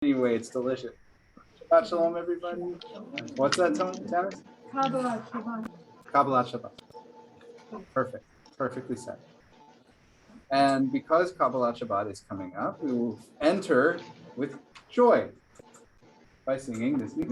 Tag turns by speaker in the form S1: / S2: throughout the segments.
S1: Anyway, it's delicious. Shabbat shalom, everybody. What's that, Tanis?
S2: Kabbalah Shabbat.
S1: Kabbalah Shabbat. Perfect. Perfectly said. And because Kabbalah Shabbat is coming up, we will enter with joy by singing this new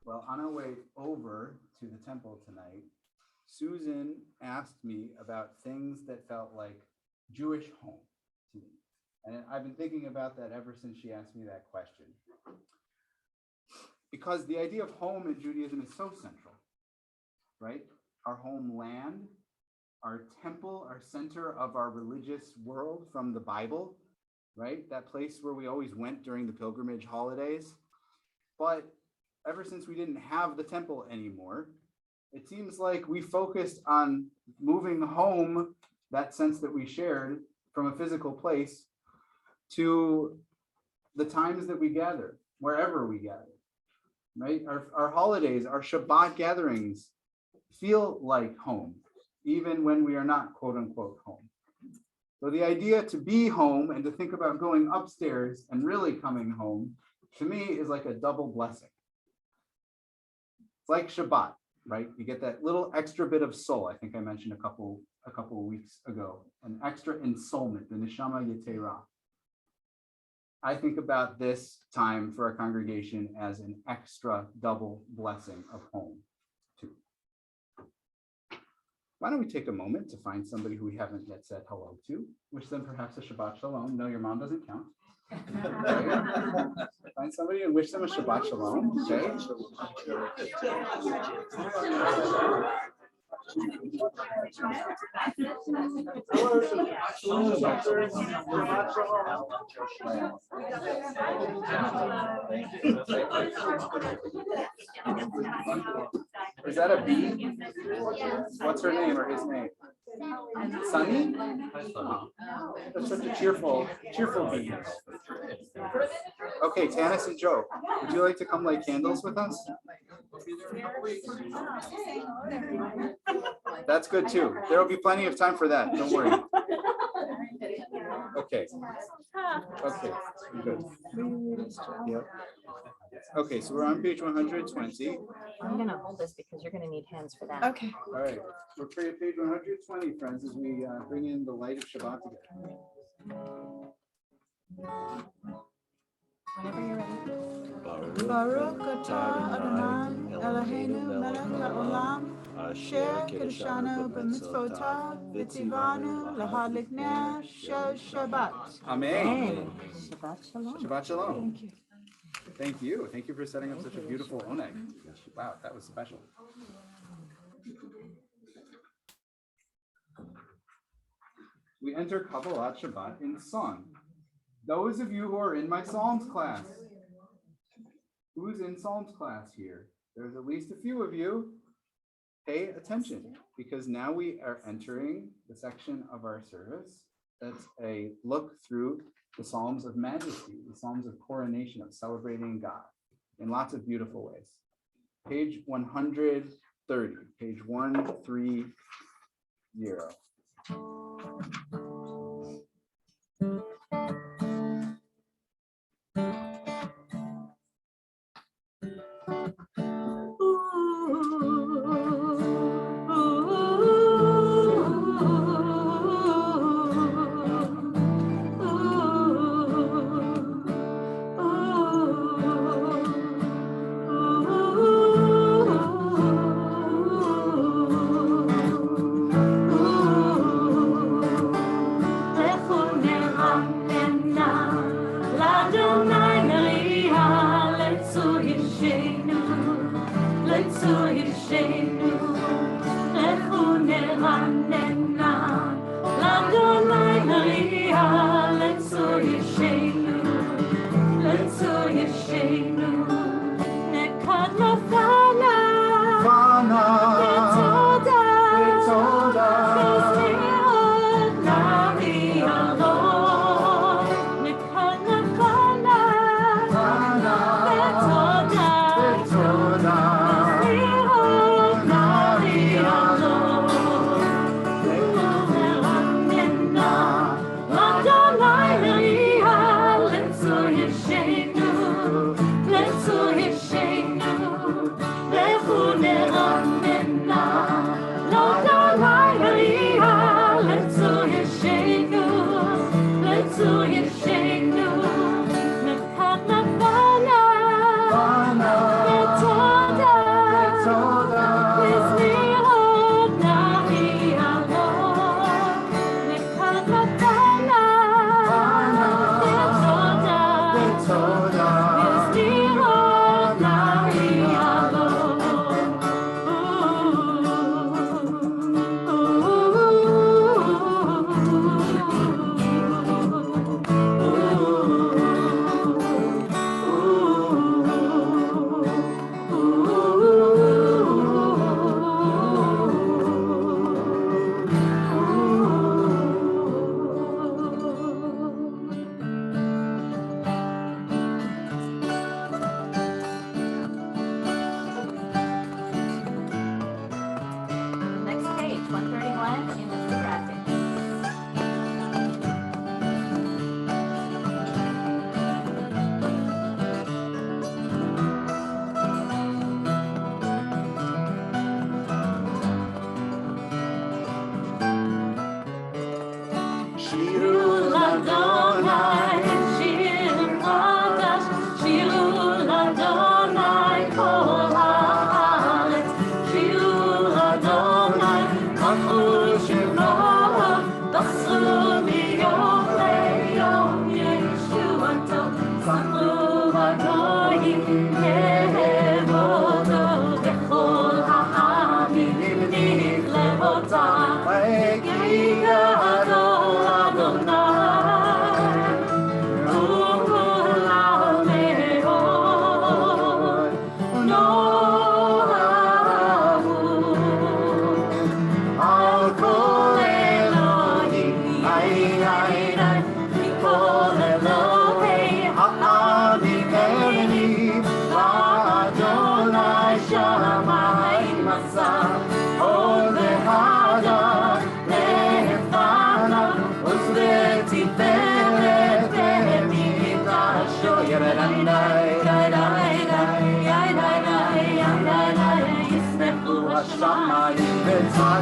S1: Well, on our way over to the temple tonight, Susan asked me about things that felt like Jewish home to me. And I've been thinking about that ever since she asked me that question. Because the idea of home in Judaism is so central, right? Our homeland, our temple, our center of our religious world from the Bible, right? That place where we always went during the pilgrimage holidays. But ever since we didn't have the temple anymore, it seems like we focused on moving home, that sense that we shared from a physical place, to the times that we gather, wherever we gather, right? Our holidays, our Shabbat gatherings feel like home, even when we are not quote unquote home. So the idea to be home and to think about going upstairs and really coming home, to me, is like a double blessing. It's like Shabbat, right? You get that little extra bit of soul. I think I mentioned a couple of weeks ago, an extra ensoulment, the neshama yetera. I think about this time for our congregation as an extra double blessing of home too. Why don't we take a moment to find somebody who we haven't yet said hello to, wish them perhaps a Shabbat Shalom. No, your mom doesn't count. Find somebody and wish them a Shabbat Shalom. Okay. Is that a bee? What's her name or his name? Sunny? Oh, that's such a cheerful bee. Okay, Tanis and Joe, would you like to come light candles with us? That's good too. There will be plenty of time for that. Don't worry. Okay. Okay, good. Yep. Okay, so we're on page 120.
S2: I'm gonna hold this because you're gonna need hands for that.
S3: Okay.
S1: All right, we're at page 120, friends, as we bring in the light of Shabbat together.
S2: Whenever you're ready.
S3: Baruch atah Adonai Eloheinu melech haolam asher kiddushanu b'mitzvotav v'tzivanu lahadliknei shel Shabbat.
S1: Amen.
S2: Shabbat shalom.
S1: Shabbat shalom.
S3: Thank you.
S1: Thank you. Thank you for setting up such a beautiful oneg. Wow, that was special. We enter Kabbalat Shabbat in song. Those of you who are in my Psalms class, who's in Psalms class here? There's at least a few of you. Pay attention, because now we are entering the section of our service that's a look through the Psalms of Majesty, the Psalms of coronation, of celebrating God in lots of beautiful ways. Page 130, page 130.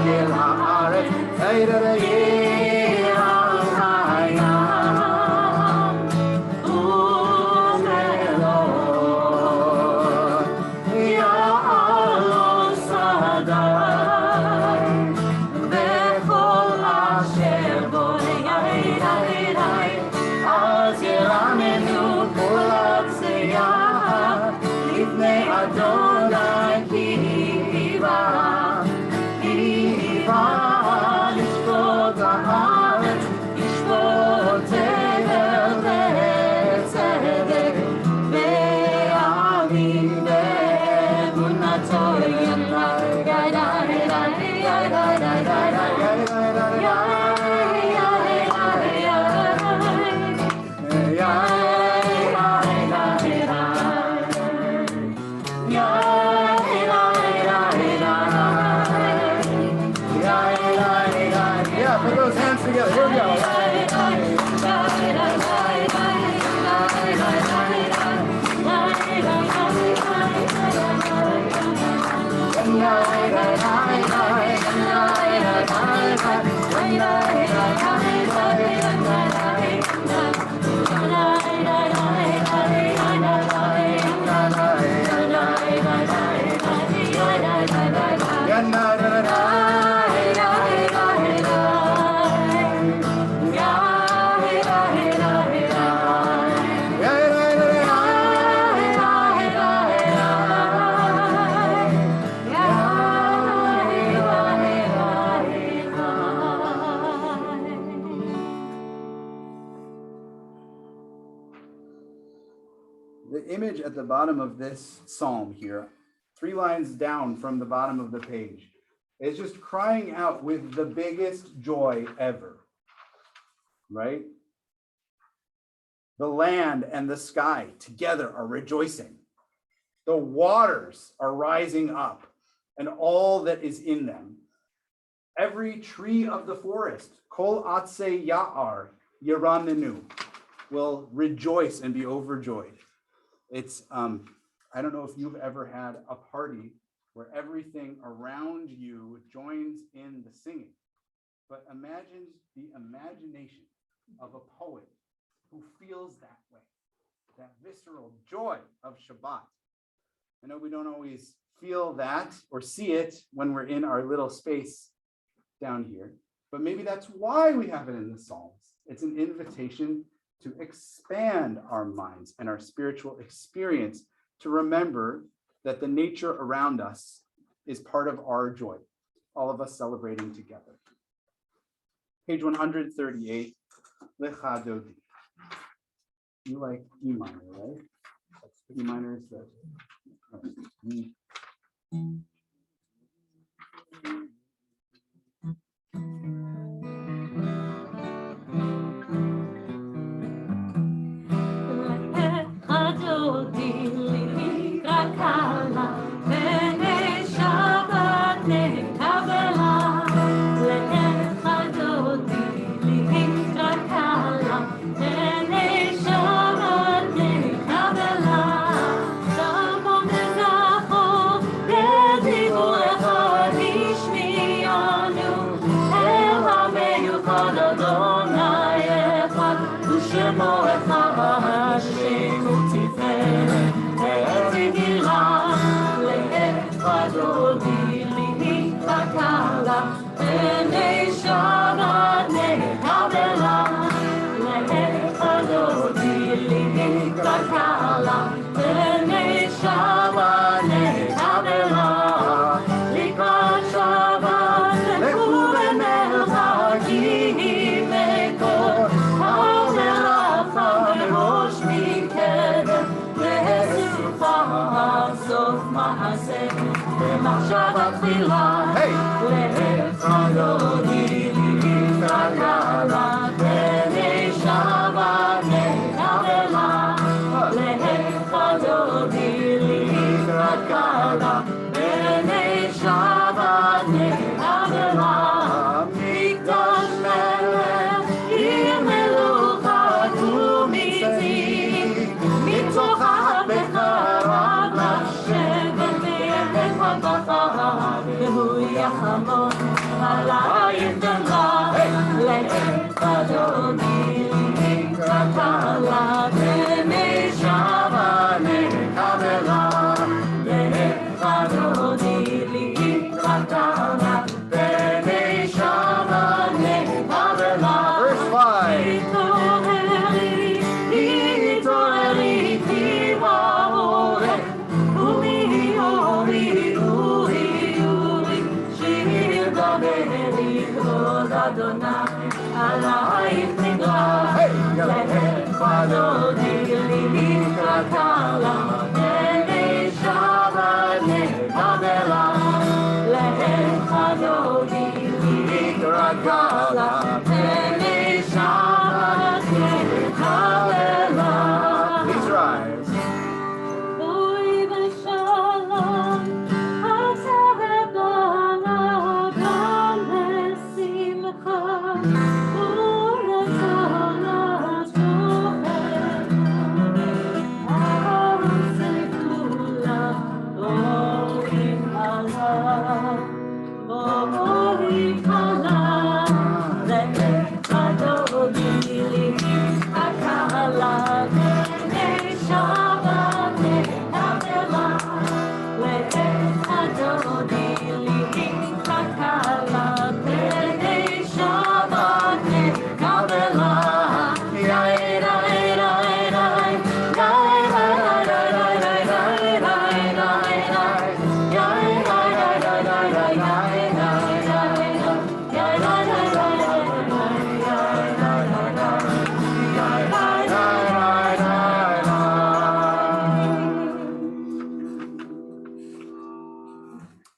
S1: אל הארץ, ויראה הים, ומלוא יעלו שדי, וכל אשר בו אז ירננו כל הצייה לפני אדוני כי היווה לשפוט הארץ, ישפוט צדק וצדק, ויאמין באמונתו Put those hands together. Here we go. The image at the bottom of this psalm here, 3 lines down from the bottom of the page, is just crying out with the biggest joy ever, right? The land and the sky together are rejoicing. The waters are rising up and all that is in them. Every tree of the forest, kol atzei ya'ar yiranenu, will rejoice and be overjoyed. It's, I don't know if you've ever had a party where everything around you joins in the singing, but imagine the imagination of a poet who feels that way, that visceral joy of Shabbat. I know we don't always feel that or see it when we're in our little space down here, but maybe that's why we have it in the Psalms. It's an invitation to expand our minds and our spiritual experience, to remember that the nature around us is part of our joy, all of us celebrating together. Page 138, Lecha Dodi. You like E minor, right? E minor is the... Shabbat tefillah, lecha dodi likrakala, bnei Shabbat nekabela, lecha dodi likrakala, bnei Shabbat nekabela, mikdash melech ir melucha umitzi, mitocha becharav Hashem.
S3: עלייך דמך, לך אדוני לקראת עלה, פני שבה נקבלה, לך אדוני לקראת עלה, פני שבה נקבלה.
S1: Verse 5.
S3: התעוררי כי באורך, אורי אורי אורי אורי, שיר דברי כבוד אדוני, עלייך נגרח, לך אדוני לקראת עלה, פני שבת נקבלה, לך אדוני לקראת עלה, פני שבת נקבלה.
S1: Please rise.
S3: בואי בשלום, אתה ובנה גם בשמחה, ולצלת כוחנו, העושה כולה בואי עליו, בואי עליו, לך אדוני לקראת עלה, פני שבת נקבלה, לך אדוני לקראת עלה, פני שבת נקבלה.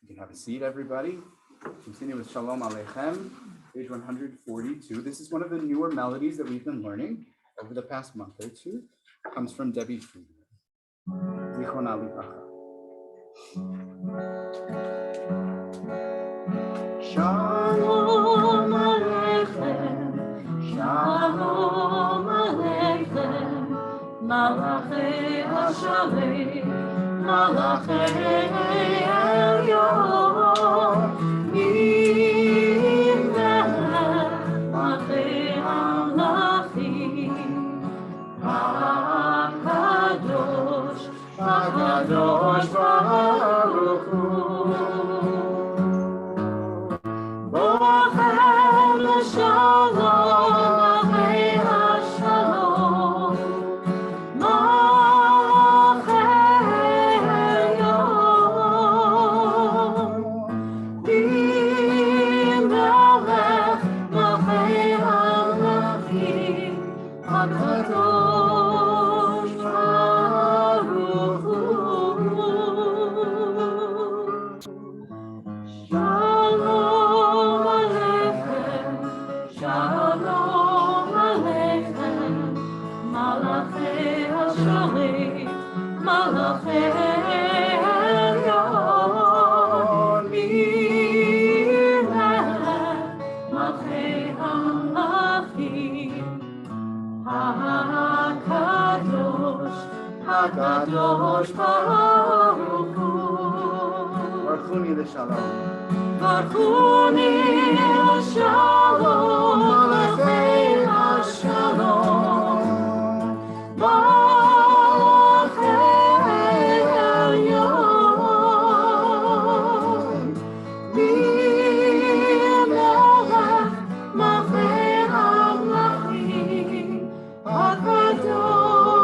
S1: You can have a seat, everybody. Continue with Shalom Aleichem, page 142. This is one of the newer melodies that we've been learning over the past month or two. It comes from Debbie Friedman. Zichronah Livracha.
S3: Shalom Aleichem, Shalom Aleichem, Malachei Hashavim, Malachei Elyon, Mimmelech, Malachei Hamlachim, HaKadosh, HaKadosh Baruch Hu. Bochem Shalom, Malachei Hashalom, Malachei Elyon, Mimmelech, Malachei Hamlachim, HaKadosh Baruch Hu. Shalom Aleichem, Shalom Aleichem, Malachei Hashalom, Malachei Elyon, Mimmelech, Malachei Hamlachim, HaKadosh, HaKadosh Baruch Hu.
S1: Barchuni l'shalom.
S3: Barchuni l'shalom, Malachei Hashalom, Malachei Elyon, Mimmelech, Malachei Hamlachim, HaKadosh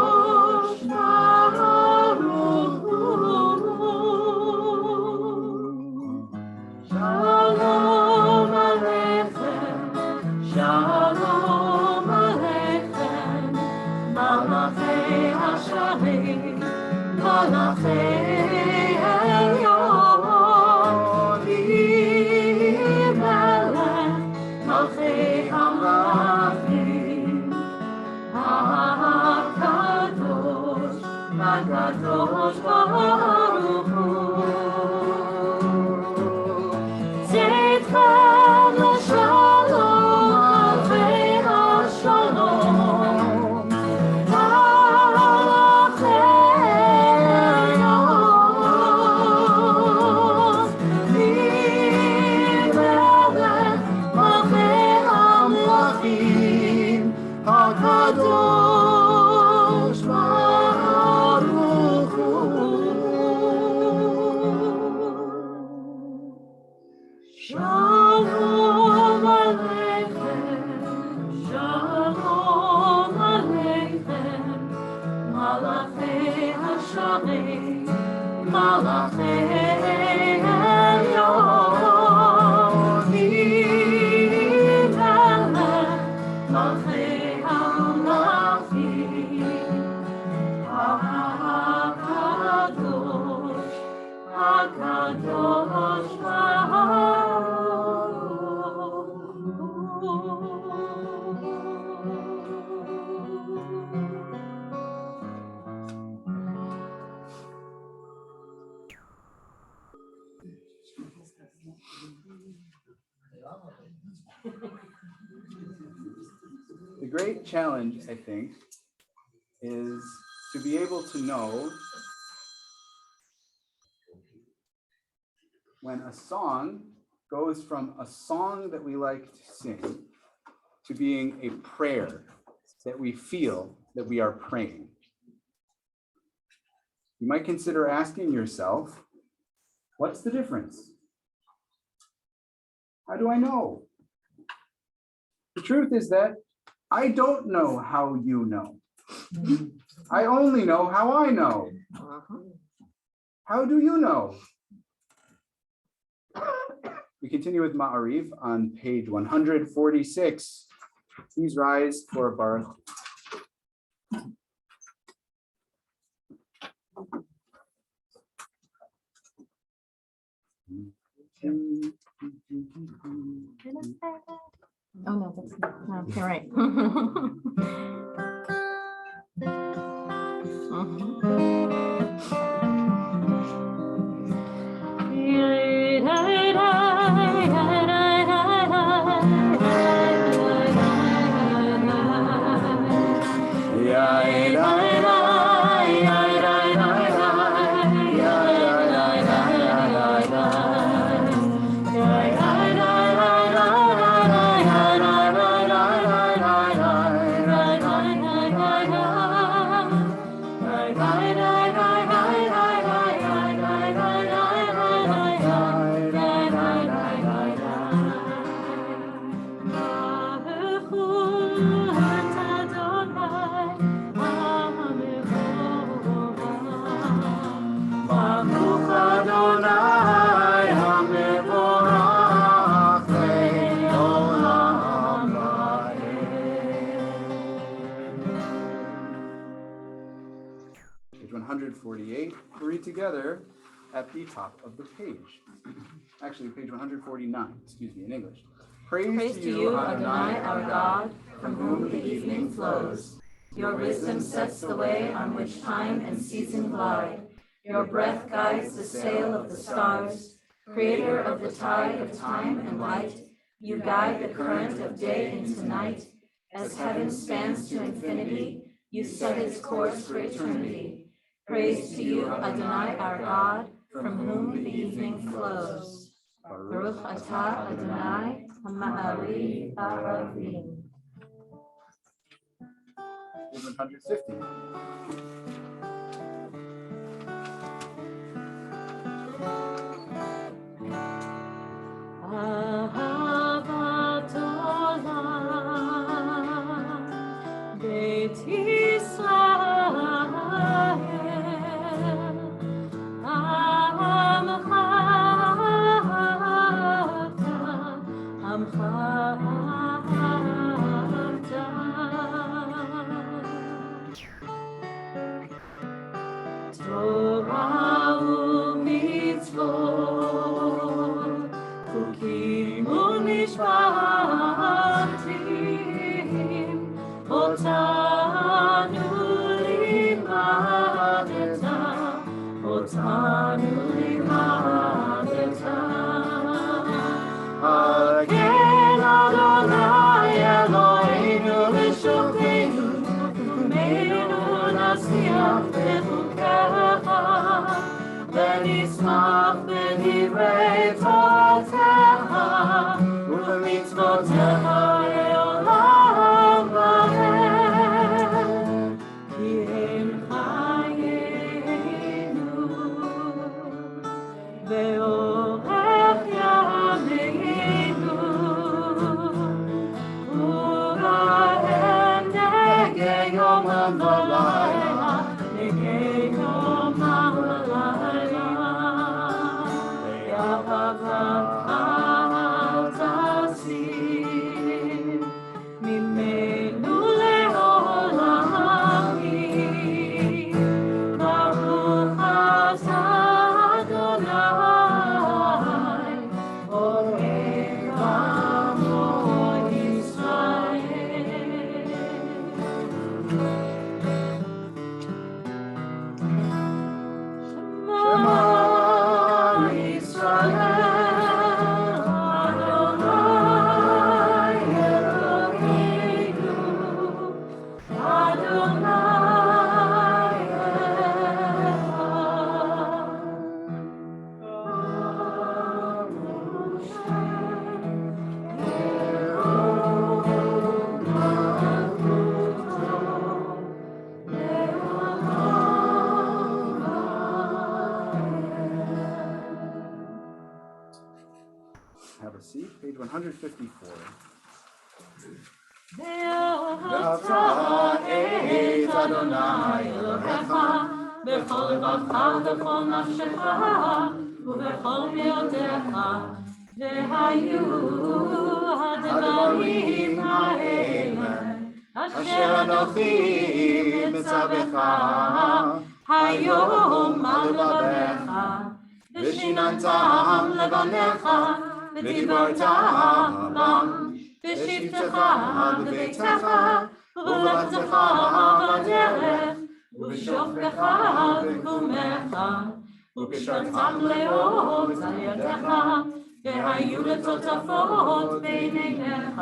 S3: Baruch Hu. Shalom Aleichem, Shalom Aleichem, Malachei Hashamayim, Malachei Elyon, Melech, Malchei HaMelachim, HaKadosh, HaKadosh
S1: The great challenge, I think, is to be able to know when a song goes from a song that we like to sing to being a prayer that we feel that we are praying. You might consider asking yourself, what's the difference? How do I know? The truth is that I don't know how you know. I only know how I know. How do you know? We continue with Ma'ariv on page 146. Please rise for Baruch.
S2: Oh, no, that's not, no, you're right.
S1: Page 148, we'll read together at the top of the page. Actually, page 149, excuse me, in English.
S3: Praise to you, Adonai, our God, from whom the evening flows. Your wisdom sets the way on which time and season glide. Your breath guides the sail of the stars. Creator of the tide of time and light, you guide the current of day into night. As heaven spans to infinity, you set its course for eternity. Praise to you, Adonai, our God, from whom the evening flows. Baruch atah Adonai, Ma'ari Aravim.
S1: 150.
S3: Ahavat olam, Beit Yisrael, Amcha Torah u'mitzvot, chukim u'mishpatim, otanu limadeta, otanu limadeta. Again, Adonai Eloheinu v'shofteinu, u'meinu nasiach bechukecha, v'nismach b'divrei Toratecha, u'b'mitzvotecha le'olam v'amen. Ki hem chayenu, ve'orech yameinu,
S1: read, page 154.
S3: ואהבת את אדוני אלוהיך בכל לבבך ובכל נפשך ובכל מאודך, והיו הדברים האלה אשר אנוכי מצווך היום על לבביך, ושיננתם לבניך ודיברת בם בשבתך בביתך ובלכתך בדרך ובשוכבך ובקומך ובשרתם לאור על ידך, והיו לטוטפות בין עיניך,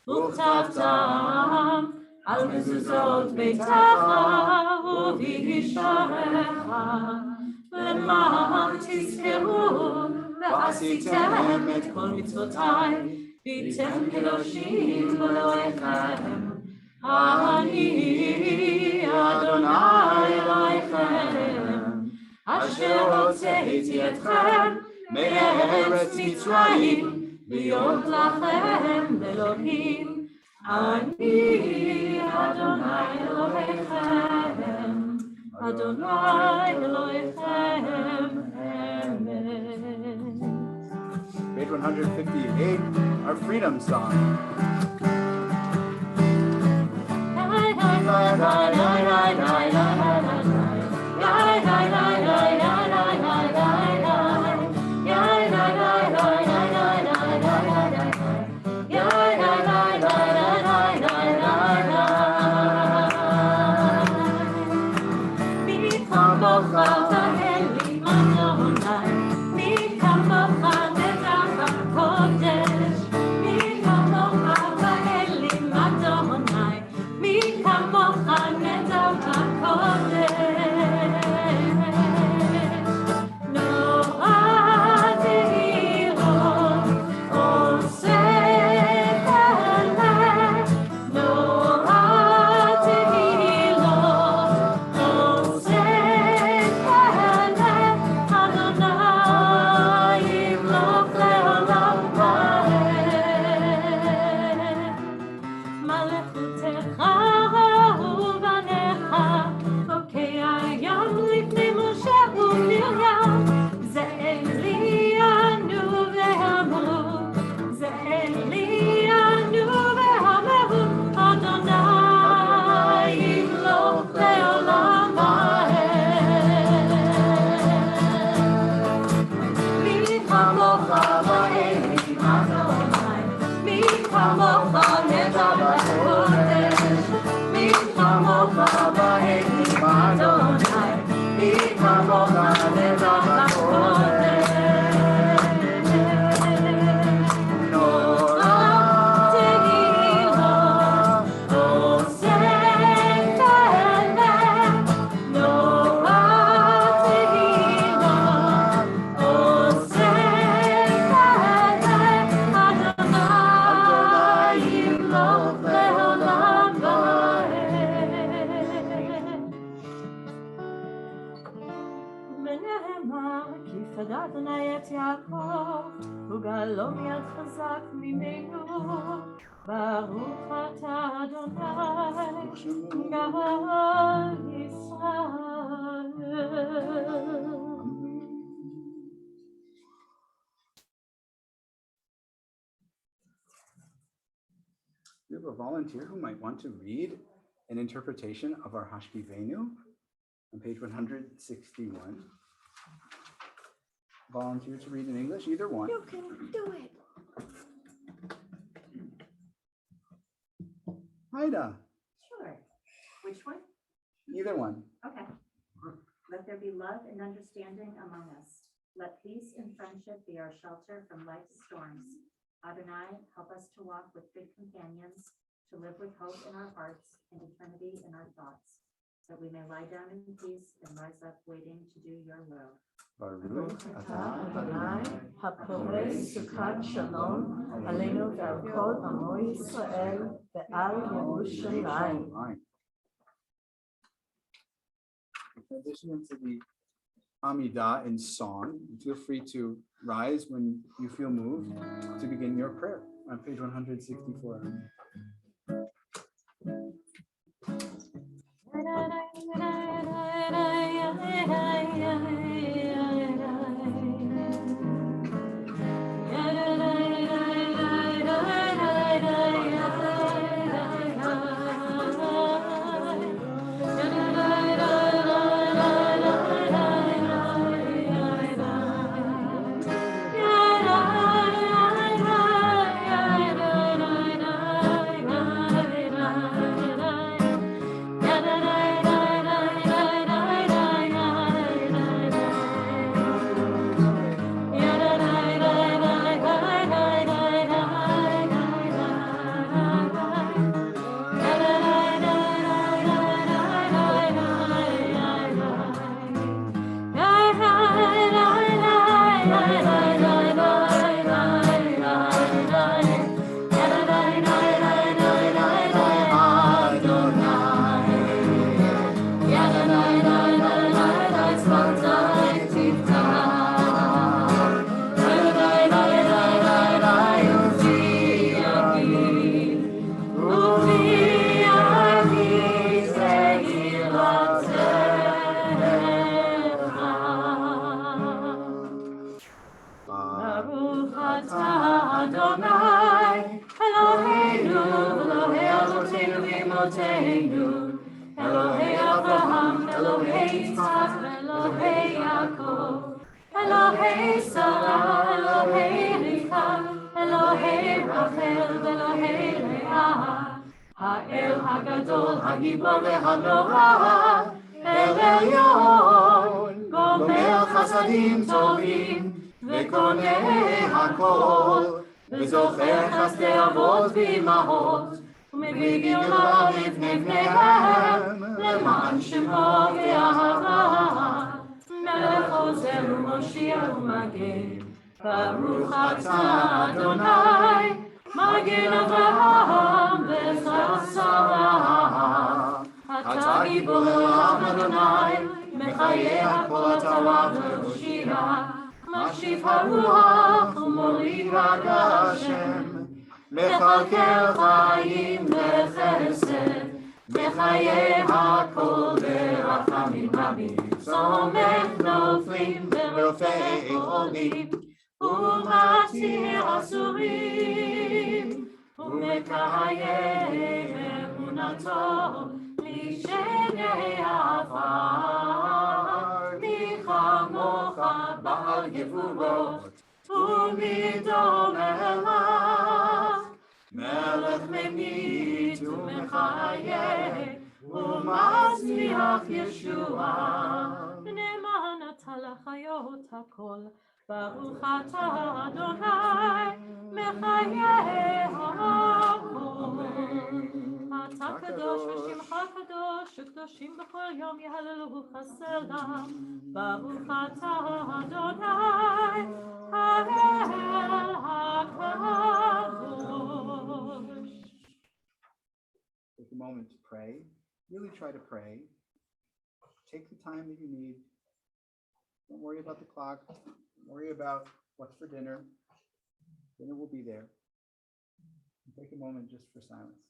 S3: וכתבתם על מזוזות ביתך ובגשריך, למען תזכרו ועשיתם את כל מצוותיי, והייתם קדושים לאלוהיכם. אני אדוני אלוהיכם, אשר הוצאתי אתכם מארץ מצרים, להיות לכם לאלוהים. אני אדוני אלוהיכם, אדוני אלוהיכם, אמן.
S1: Page 158, our freedom song.
S3: ברוך אתה אדוני גאל ישראל.
S1: We have a volunteer who might want to read an interpretation of our Hashkivenu on page 161. Volunteer to read in English, either one.
S2: You can do it.
S1: Haida,
S4: Sure. Which one?
S1: either one.
S4: Okay. Let there be love and understanding among us. Let peace and friendship be our shelter from life's storms. Adonai, help us to walk with good companions, to live with hope in our hearts and eternity in our thoughts, that we may lie down in peace and rise up waiting to do your will.
S1: Baruch
S3: אתה אדוני הפורש סוכת שלום עלינו ועל כל עמו ישראל ועל ירושלים.
S1: Transition into the Amidah in song. Feel free to rise when you feel moved to begin your prayer on page 164.
S3: Baruch atah Adonai, Eloheinu, Elohei Avotenu v'Imotenu, Elohei Avraham, Elohei Yitzchak, Elohei Yaakov, Elohei Sarah, Elohei Rivka, Elohei Rachel, Elohei Leah, Ha'el Hagadol, Hagibor v'Hanora, El Elyon, Gomer Chasadim Tovim, וקונה הכל, וזוכר חסדי אבות ואימהות, ומביא גאולה לבני בניהם, למען שמו ואהבה. מלך עוזר ומושיע ומגן, ברוך אתה אדוני, מגן אברהם ועזרת שרה. אתה גיבור לעם אדוני, מחיי הכל אתה רב ומושיע. משיב הרוח ומוריד הגשם, מכלכל חיים וחסד, מחיי הכל ברחמים רבים, סומך נופלים ורופא חולים, ומציל אסורים, ומקיים אמונתו לשני עפר, כמוך בעל גבורות, ומידו מלך, מלך ממית ומחיה, ומצמיח ישועה. נאמן אתה לחיות הכל, ברוך אתה אדוני, מחיה הכל. אתה קדוש ושמך קדוש, וקדושים בכל יום יהללוך סלע. ברוך אתה אדוני, האל הקדוש.
S1: Take a moment to pray. Really try to pray. Take the time that you need. Don't worry about the clock. Don't worry about what's for dinner. Dinner will be there. Take a moment just for silence.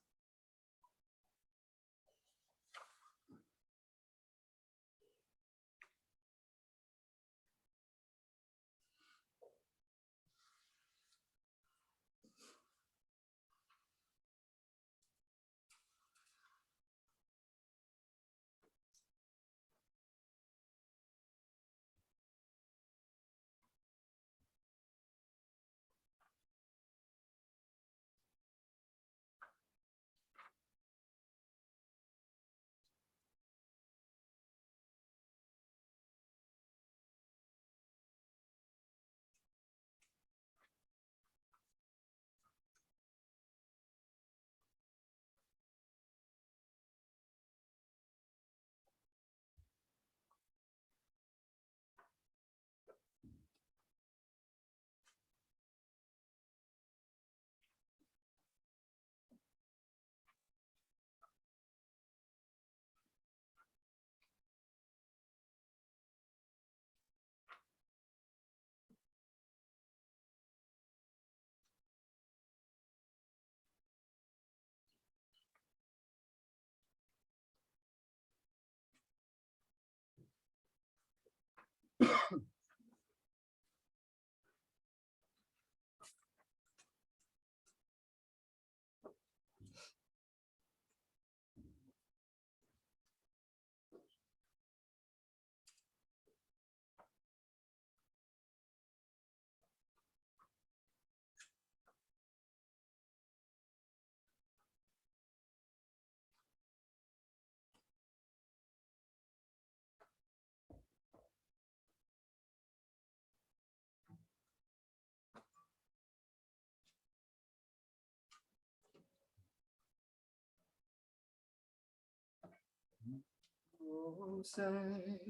S1: Say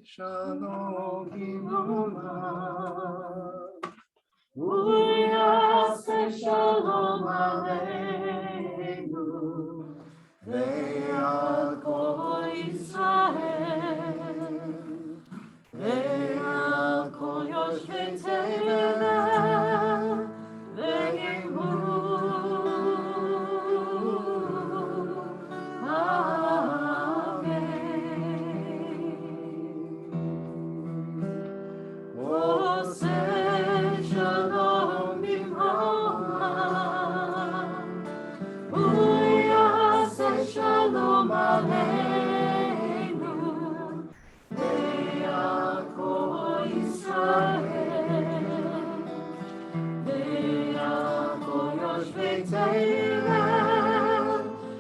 S1: shalom Imam.
S3: Uyase shalom aleinu, ve'al kol Yisrael, ve'al kol yoshvei tevel, ve'imru. Shalom Aleinu, ve'al kol Yisrael, ve'al kol yoshvei tevel,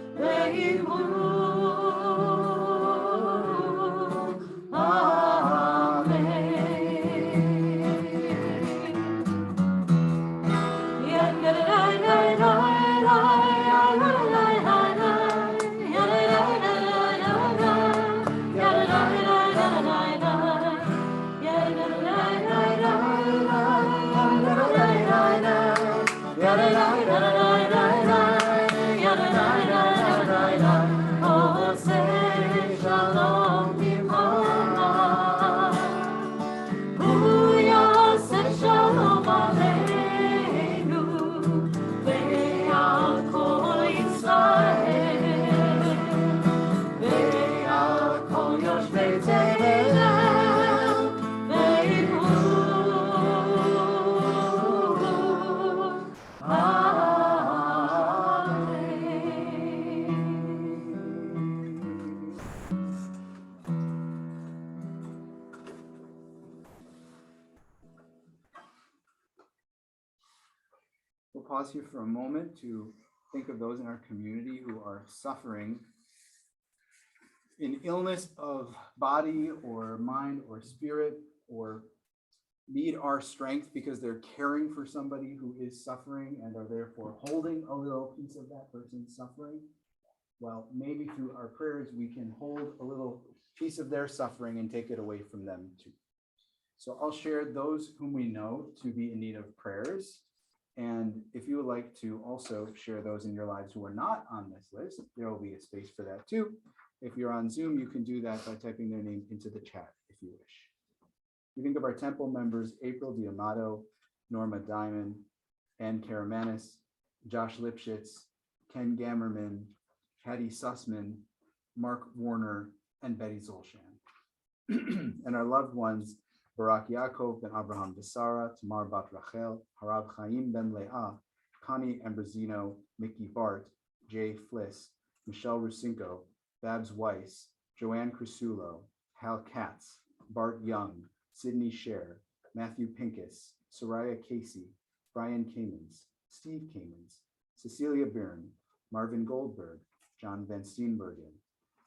S3: ve'imru.
S1: We'll pause here for a moment to think of those in our community who are suffering in illness of body or mind or spirit, or need our strength because they're caring for somebody who is suffering and are therefore holding a little piece of that person's suffering. Well, maybe through our prayers, we can hold a little piece of their suffering and take it away from them too. So I'll share those whom we know to be in need of prayers. And if you would like to also share those in your lives who are not on this list, there will be a space for that too. If you're on Zoom, you can do that by typing their name into the chat if you wish. We think of our temple members, April Diamato, Norma Diamond, Ann Karamanis, Josh Lipschitz, Ken Gammerman, Hattie Sussman, Mark Warner, and Betty Zolshan. And our loved ones, Barak Yaakov ben Abraham Besara, Tamar Bat Rachel, Harav Chaim ben Leah, Connie Ambrosino, Mickey Bart, Jay Fliss, Michelle Rusinko, Babs Weiss, Joanne Crisulo, Hal Katz, Bart Young, Sydney Scher, Matthew Pincus, Soraya Casey, Brian Kamens, Steve Kamens, Cecilia Byrne, Marvin Goldberg, John Van Steenbergen,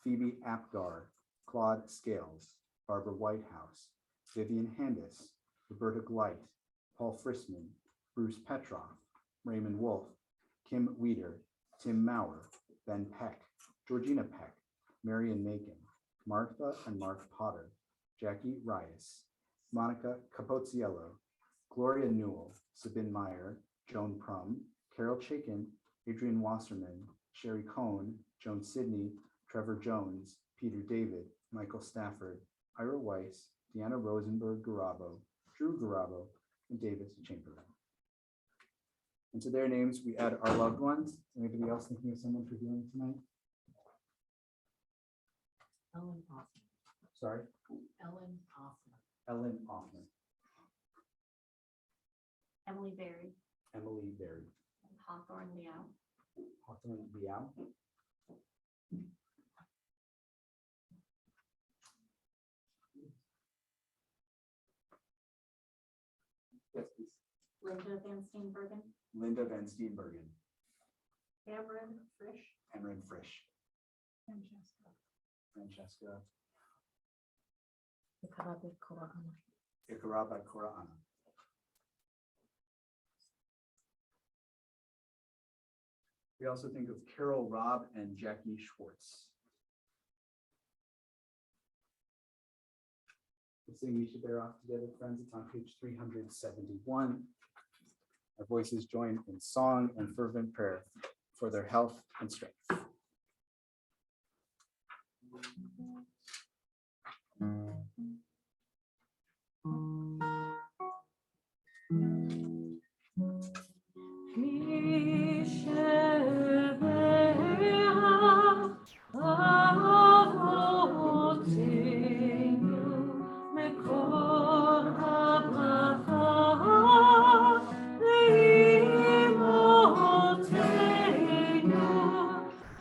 S1: Phoebe Apgar, Claude Scales, Barbara Whitehouse, Vivian Handis, Roberta Gleit, Paul Frisman, Bruce Petroff, Raymond Wolf, Kim Weider, Tim Maurer, Ben Peck, Georgina Peck, Marion Macon, Martha and Mark Potter, Jackie Rias, Monica Capozziello, Gloria Newell, Sabine Meyer, Joan Prum, Carol Chaikin, Adrian Wasserman, Sherry Cohn, Joan Sidney, Trevor Jones, Peter David, Michael Stafford, Ira Weiss, Deanna Rosenberg Garabo, Drew Garabo, and David Chamberlain. And to their names, we add our loved ones. Anybody else thinking of someone for healing tonight?
S5: Ellen Austin.
S1: Sorry?
S5: Ellen Austin.
S1: Ellen Offner,
S4: Emily Berry,
S1: Emily Berry,
S4: Hawthorne Liao,
S1: Hawthorne Liao, yes, please.
S4: Linda Van Steenbergen,
S1: Linda Van Steenbergen,
S4: Cameron Frisch,
S1: Cameron Frisch, Francesca Ikaraba Korana. We also think of Carol Robb and Jackie Schwartz. The thing we should bear off together, friends, it's on page 371. Our voices join in song and fervent prayer for their health and strength.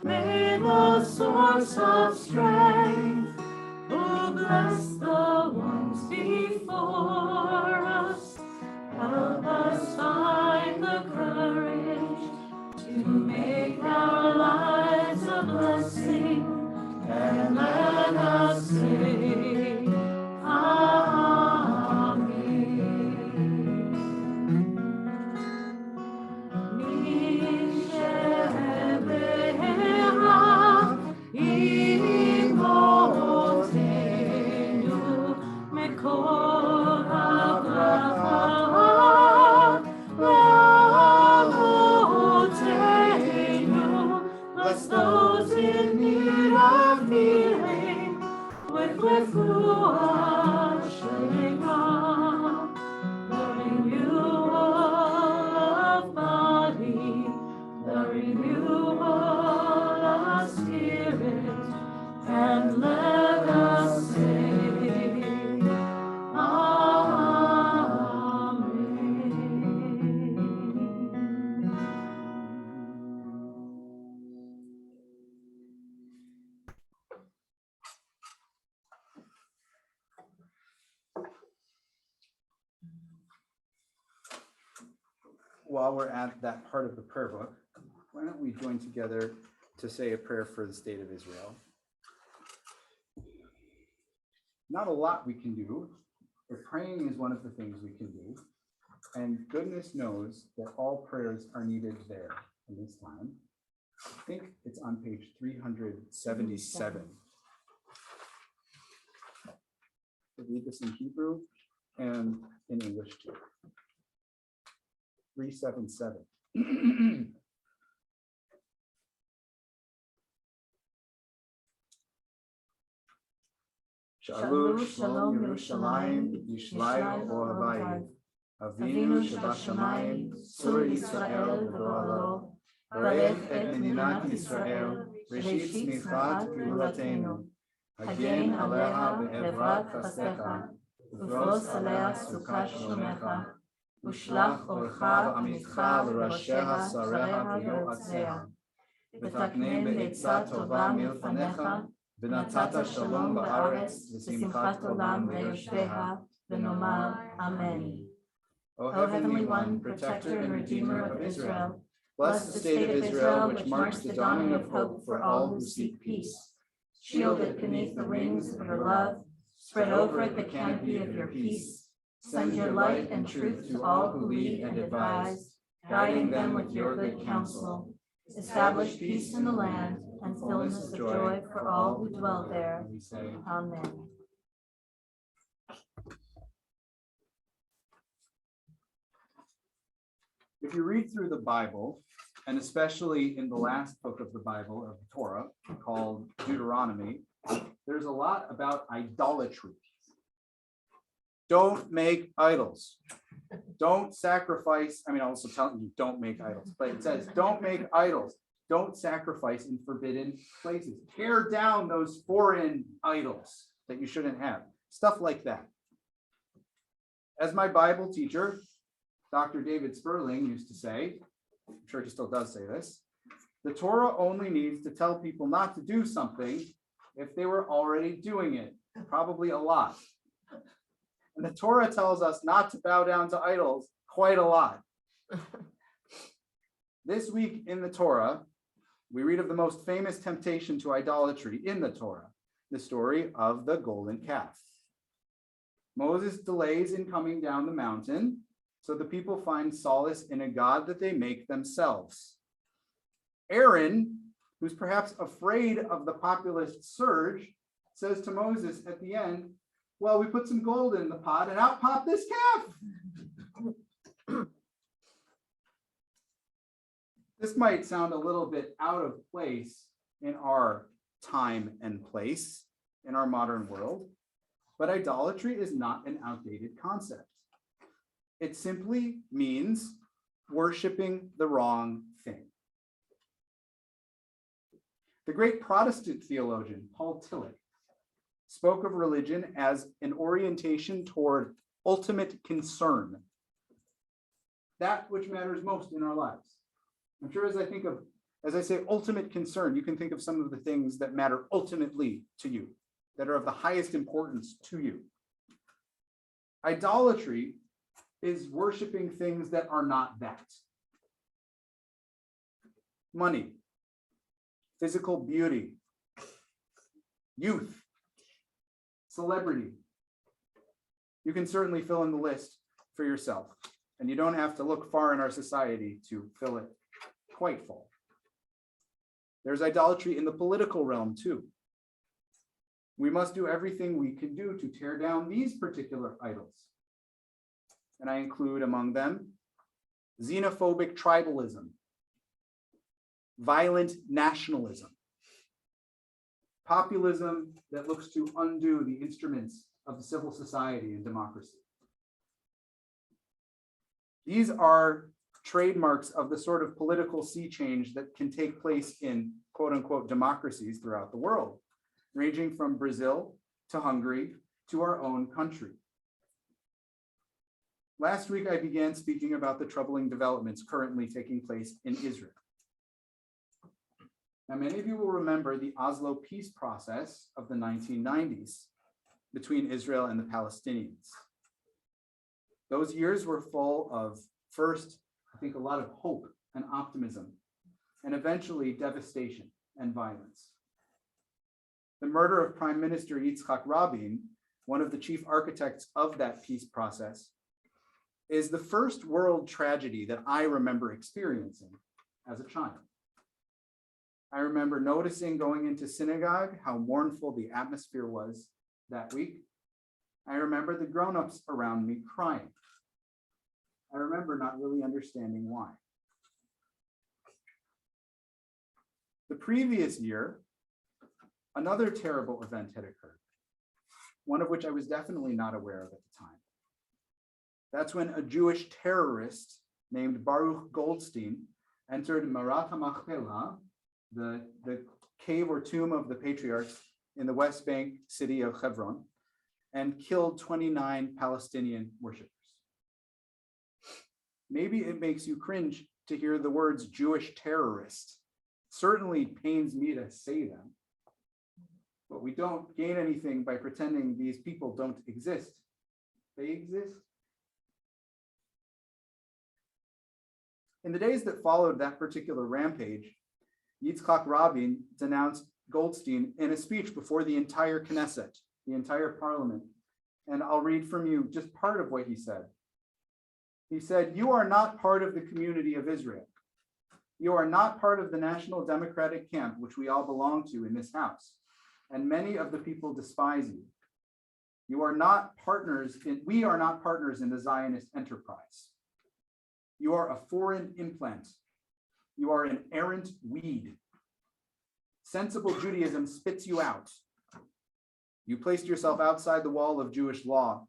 S3: May the source of strength, who bless the ones before us, help us find the courage to make our lives a blessing, and let us say, Amen. Bless those in need of healing with refuah shalema, the renewal of body, the renewal of spirit, and let us say, Amen.
S1: While we're at that part of the prayer book, why don't we join together to say a prayer for the state of Israel? Not a lot we can do, but praying is one of the things we can do. And goodness knows that all prayers are needed there in this time. I think it's on page 377. I'll read this in Hebrew and in English too. 377. Shalom, Shalom, Yerushalayim, Yishlayu Ohavayim. Avinu Shabashamayim, Sur Yisrael V'Go'alo, Barech et Medinat Yisrael, Reshit Tzmichat Geulatenu, Hagen Aleha Be'evrat Chasecha, Uvros Alea Sukat Shlomecha, Ushlach Orcha V'Amitcha L'Rasheha Sareha V'Yo'atzea, V'taknei Be'etzah Tova Milfanecha, V'natata Shalom Ba'aretz V'simchat Olam Be'yoshbeha, V'nomar Amen. O Heavenly One, Protector and Redeemer of Israel, bless the state of Israel, which marks the dawning of hope for all who seek peace. Shield it beneath the wings of your love, spread over it the canopy of your peace. Send your light and truth to all who lead and advise, guiding them with your good counsel. Establish peace in the land and fullness of joy for all who dwell there. Amen. If you read through the Bible, and especially in the last book of the Bible, of the Torah, called Deuteronomy, there's a lot about idolatry. Don't make idols. Don't sacrifice. I mean, also telling you don't make idols, but it says don't make idols. Don't sacrifice in forbidden places. Tear down those foreign idols that you shouldn't have. Stuff like that. As my Bible teacher, Dr. David Sperling, used to say, I'm sure he still does say this, the Torah only needs to tell people not to do something if they were already doing it, probably a lot. And the Torah tells us not to bow down to idols quite a lot. This week in the Torah, we read of the most famous temptation to idolatry in the Torah, the story of the golden calf. Moses delays in coming down the mountain, so the people find solace in a god that they make themselves. Aaron, who's perhaps afraid of the populist surge, says to Moses at the end, well, we put some gold in the pot and out popped this calf. This might sound a little bit out of place in our time and place, in our modern world, but idolatry is not an outdated concept. It simply means worshiping the wrong thing. The great Protestant theologian, Paul Tillich, spoke of religion as an orientation toward ultimate concern, that which matters most in our lives. I'm sure as I say ultimate concern, you can think of some of the things that matter ultimately to you, that are of the highest importance to you. Idolatry is worshiping things that are not that. Money, physical beauty, youth, celebrity. You can certainly fill in the list for yourself, and you don't have to look far in our society to fill it quite full. There's idolatry in the political realm too. We must do everything we can do to tear down these particular idols. And I include among them xenophobic tribalism, violent nationalism, populism that looks to undo the instruments of the civil society and democracy. These are trademarks of the sort of political sea change that can take place in quote unquote democracies throughout the world, ranging from Brazil to Hungary to our own country. Last week, I began speaking about the troubling developments currently taking place in Israel. Now, many of you will remember the Oslo peace process of the 1990s between Israel and the Palestinians. Those years were full of, first, I think, a lot of hope and optimism, and eventually devastation and violence. The murder of Prime Minister Yitzhak Rabin, one of the chief architects of that peace process, is the first world tragedy that I remember experiencing as a child. I remember noticing going into synagogue how mournful the atmosphere was that week. I remember the grown-ups around me crying. I remember not really understanding why. The previous year, another terrible event had occurred, one of which I was definitely not aware of at the time. That's when a Jewish terrorist named Baruch Goldstein entered Marat HaMachpelah, the cave or tomb of the patriarchs in the West Bank city of Hebron, and killed 29 Palestinian worshipers. Maybe it makes you cringe to hear the words Jewish terrorist. Certainly pains me to say them, but we don't gain anything by pretending these people don't exist. They exist. In the days that followed that particular rampage, Yitzhak Rabin denounced Goldstein in a speech before the entire Knesset, the entire parliament. And I'll read from you just part of what he said. He said, "You are not part of the community of Israel. You are not part of the National Democratic camp, which we all belong to in this house. And many of the people despise you. We are not partners in the Zionist enterprise. You are a foreign implant. You are an errant weed. Sensible Judaism spits you out. You placed yourself outside the wall of Jewish law.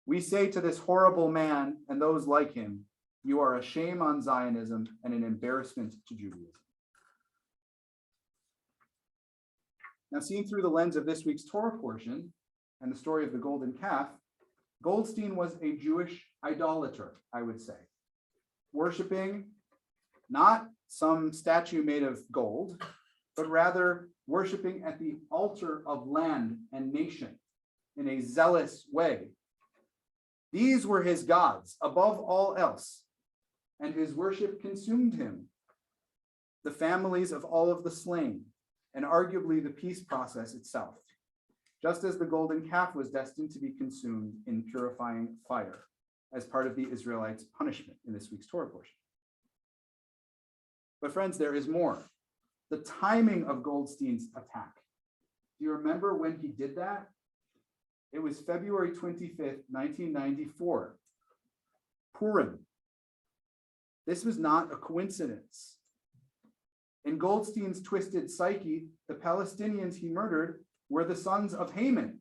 S1: We say to this horrible man and those like him, you are a shame on Zionism and an embarrassment to Judaism." Now, seen through the lens of this week's Torah portion and the story of the golden calf, Goldstein was a Jewish idolater, I would say, worshiping not some statue made of gold, but rather worshiping at the altar of land and nation in a zealous way. These were his gods above all else, and his worship consumed him, the families of all of the slain, and arguably the peace process itself, just as the golden calf was destined to be consumed in purifying fire as part of the Israelites' punishment in this week's Torah portion. But friends, there is more. The timing of Goldstein's attack. Do you remember when he did that? It was February 25th, 1994, Purim. This was not a coincidence. In Goldstein's twisted psyche, the Palestinians he murdered were the sons of Haman,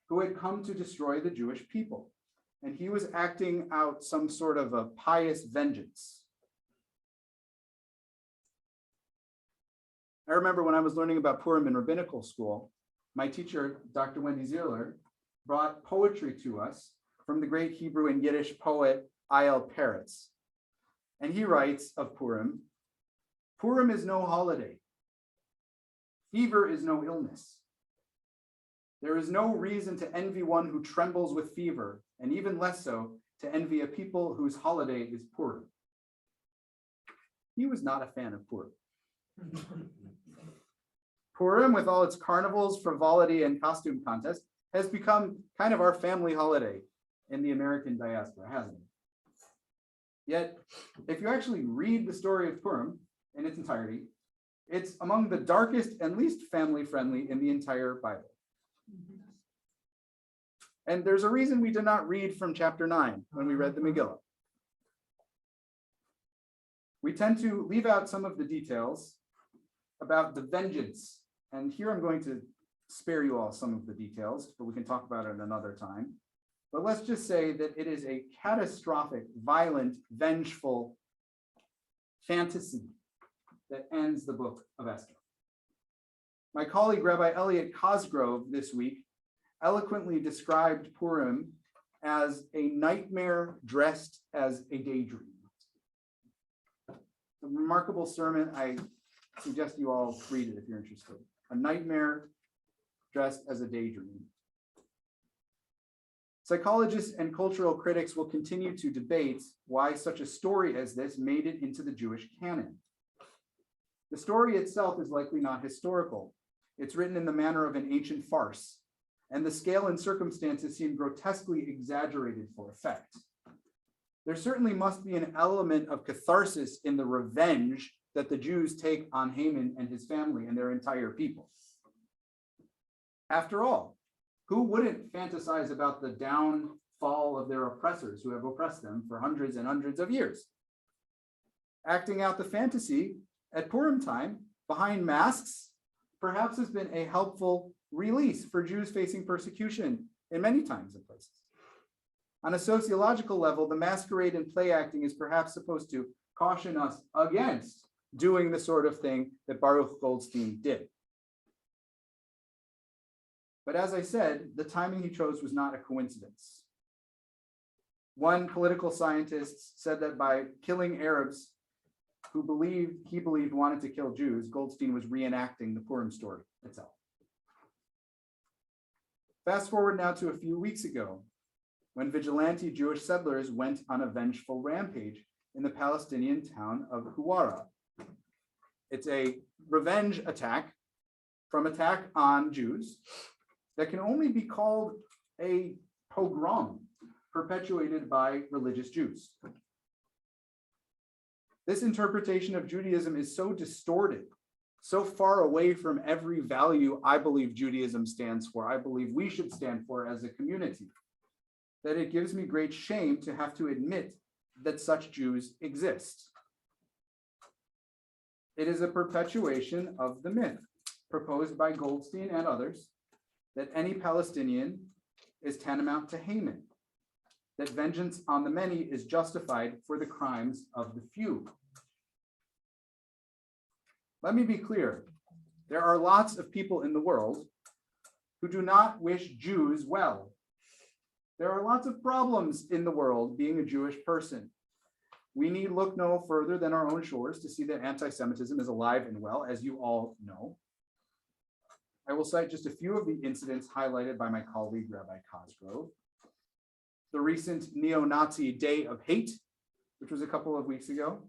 S1: who had come to destroy the Jewish people. And he was acting out some sort of a pious vengeance. I remember when I was learning about Purim in rabbinical school, my teacher, Dr. Wendy Zierler, brought poetry to us from the great Hebrew and Yiddish poet I.L. Peretz. And he writes of Purim, Purim is no holiday. Fever is no illness. There is no reason to envy one who trembles with fever, and even less so to envy a people whose holiday is Purim. He was not a fan of Purim. Purim, with all its carnivals, frivolity, and costume contests, has become kind of our family holiday in the American diaspora, hasn't it? Yet, if you actually read the story of Purim in its entirety, it's among the darkest and least family-friendly in the entire Bible. And there's a reason we did not read from chapter 9 when we read the Megillah. We tend to leave out some of the details about the vengeance. And here I'm going to spare you all some of the details, but we can talk about it another time. But let's just say that it is a catastrophic, violent, vengeful fantasy that ends the book of Esther. My colleague, Rabbi Elliot Cosgrove, this week eloquently described Purim as a nightmare dressed as a daydream. A remarkable sermon. I suggest you all read it if you're interested. A nightmare dressed as a daydream. Psychologists and cultural critics will continue to debate why such a story as this made it into the Jewish canon. The story itself is likely not historical. It's written in the manner of an ancient farce, and the scale and circumstances seem grotesquely exaggerated for effect. There certainly must be an element of catharsis in the revenge that the Jews take on Haman and his family and their entire people. After all, who wouldn't fantasize about the downfall of their oppressors who have oppressed them for hundreds and hundreds of years? Acting out the fantasy at Purim time behind masks perhaps has been a helpful release for Jews facing persecution in many times and places. On a sociological level, the masquerade and play acting is perhaps supposed to caution us against doing the sort of thing that Baruch Goldstein did. But as I said, the timing he chose was not a coincidence. One political scientist said that by killing Arabs who he believed wanted to kill Jews, Goldstein was reenacting the Purim story itself. Fast forward now to a few weeks ago, when vigilante Jewish settlers went on a vengeful rampage in the Palestinian town of Huwara. It's a revenge attack on Jews that can only be called a pogrom perpetuated by religious Jews. This interpretation of Judaism is so distorted, so far away from every value I believe Judaism stands for, I believe we should stand for as a community, that it gives me great shame to have to admit that such Jews exist. It is a perpetuation of the myth proposed by Goldstein and others that any Palestinian is tantamount to Haman, that vengeance on the many is justified for the crimes of the few. Let me be clear. There are lots of people in the world who do not wish Jews well. There are lots of problems in the world being a Jewish person. We need look no further than our own shores to see that anti-Semitism is alive and well, as you all know. I will cite just a few of the incidents highlighted by my colleague, Rabbi Cosgrove. The recent neo-Nazi Day of Hate, which was a couple of weeks ago.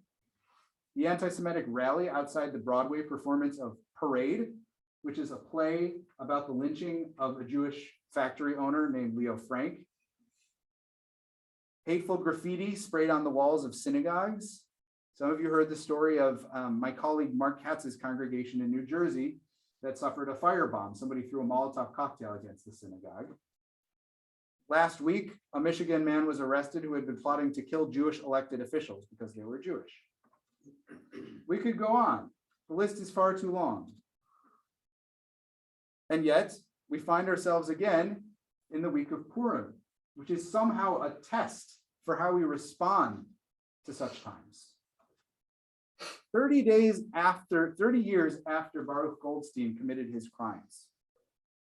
S1: The anti-Semitic rally outside the Broadway performance of Parade, which is a play about the lynching of a Jewish factory owner named Leo Frank. Hateful graffiti sprayed on the walls of synagogues. Some of you heard the story of my colleague Mark Katz's congregation in New Jersey that suffered a firebomb. Somebody threw a Molotov cocktail against the synagogue. Last week, a Michigan man was arrested who had been plotting to kill Jewish elected officials because they were Jewish. We could go on. The list is far too long. And yet, we find ourselves again in the week of Purim, which is somehow a test for how we respond to such times. 30 years after Baruch Goldstein committed his crimes.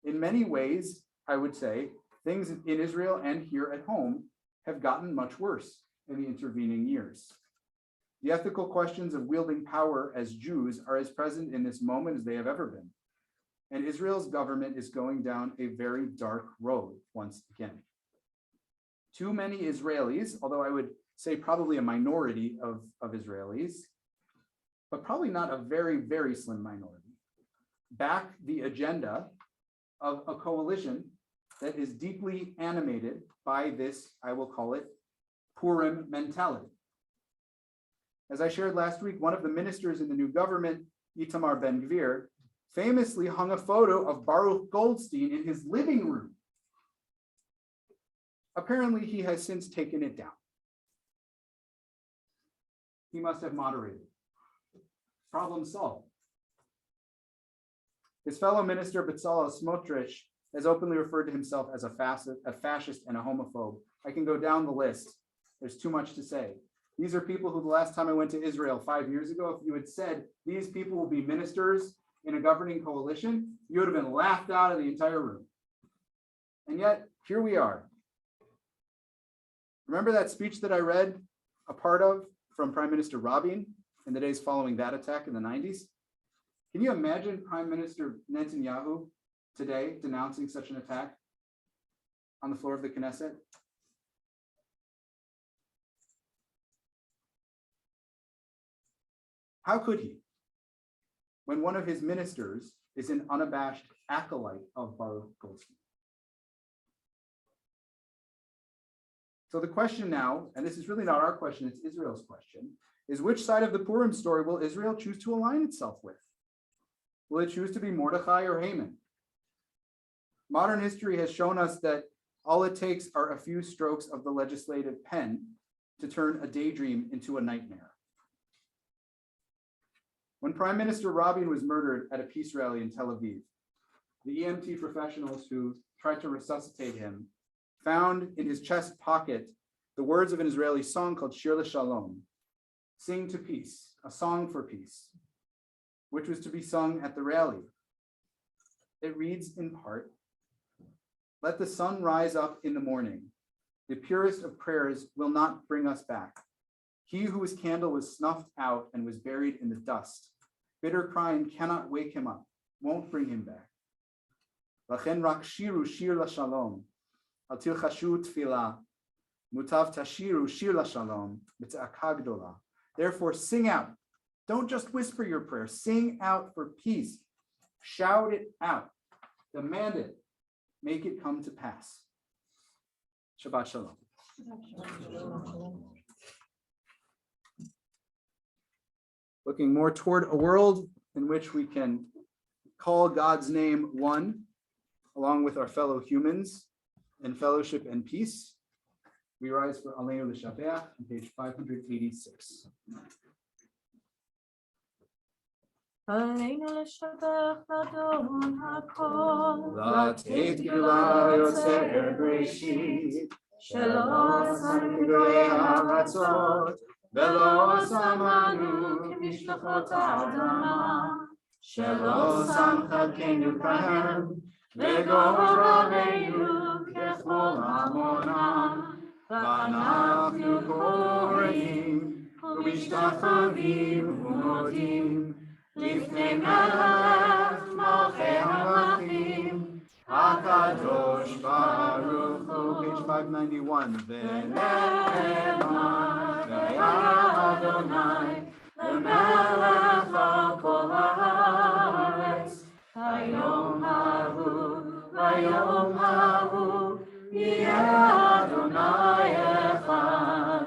S1: In many ways, I would say, things in Israel and here at home have gotten much worse in the intervening years. The ethical questions of wielding power as Jews are as present in this moment as they have ever been. And Israel's government is going down a very dark road once again. Too many Israelis, although I would say probably a minority of Israelis, but probably not a very, very slim minority, back the agenda of a coalition that is deeply animated by this, I will call it, Purim mentality. As I shared last week, one of the ministers in the new government, Itamar Ben-Gvir, famously hung a photo of Baruch Goldstein in his living room. Apparently, he has since taken it down. He must have moderated. Problem solved. His fellow minister, Bezalel Smotrich, has openly referred to himself as a fascist and a homophobe. I can go down the list. There's too much to say. These are people who the last time I went to Israel 5 years ago, if you had said these people will be ministers in a governing coalition, you would have been laughed out of the entire room. And yet, here we are. Remember that speech that I read a part of from Prime Minister Rabin in the days following that attack in the 90s? Can you imagine Prime Minister Netanyahu today denouncing such an attack on the floor of the Knesset? How could he, when one of his ministers is an unabashed acolyte of Baruch Goldstein? So the question now, and this is really not our question, it's Israel's question, is which side of the Purim story will Israel choose to align itself with? Will it choose to be Mordechai or Haman? Modern history has shown us that all it takes are a few strokes of the legislative pen to turn a daydream into a nightmare. When Prime Minister Rabin was murdered at a peace rally in Tel Aviv, the EMT professionals who tried to resuscitate him found in his chest pocket the words of an Israeli song called Shir LeShalom, Sing to Peace, a song for peace, which was to be sung at the rally. It reads in part, "Let the sun rise up in the morning. The purest of prayers will not bring us back. He whose candle was snuffed out and was buried in the dust, bitter crying cannot wake him up, won't bring him back. Lachen rak shiru shir LaShalom, al tilchashu tfilah, mutav tashiru shir LaShalom, b'tza'aka gdola." Therefore, sing out. Don't just whisper your prayer. Sing out for peace. Shout it out. Demand it. Make it come to pass. Shabbat shalom. Looking more toward a world in which we can call God's name one, along with our fellow humans, in fellowship and peace, we rise for Aleinu L'Shabeach on page 586.
S3: עלינו לשבח לדון הכל,
S1: לתת גאולה יוצר בראשית,
S3: שלא עשנו כגויי הארצות, ולא שמנו כמשלחות האדמה, שלא שם חלקנו כהם, וגורלנו
S1: ככל עמונם, ואנחנו קוראים ומשתחווים ומודים לפני מלך מלכי המלכים, הקדוש ברוך הוא. Page 591. ונאמר והיה אדוני למלך על כל הארץ, ביום ההוא יהיה אדוני אחד,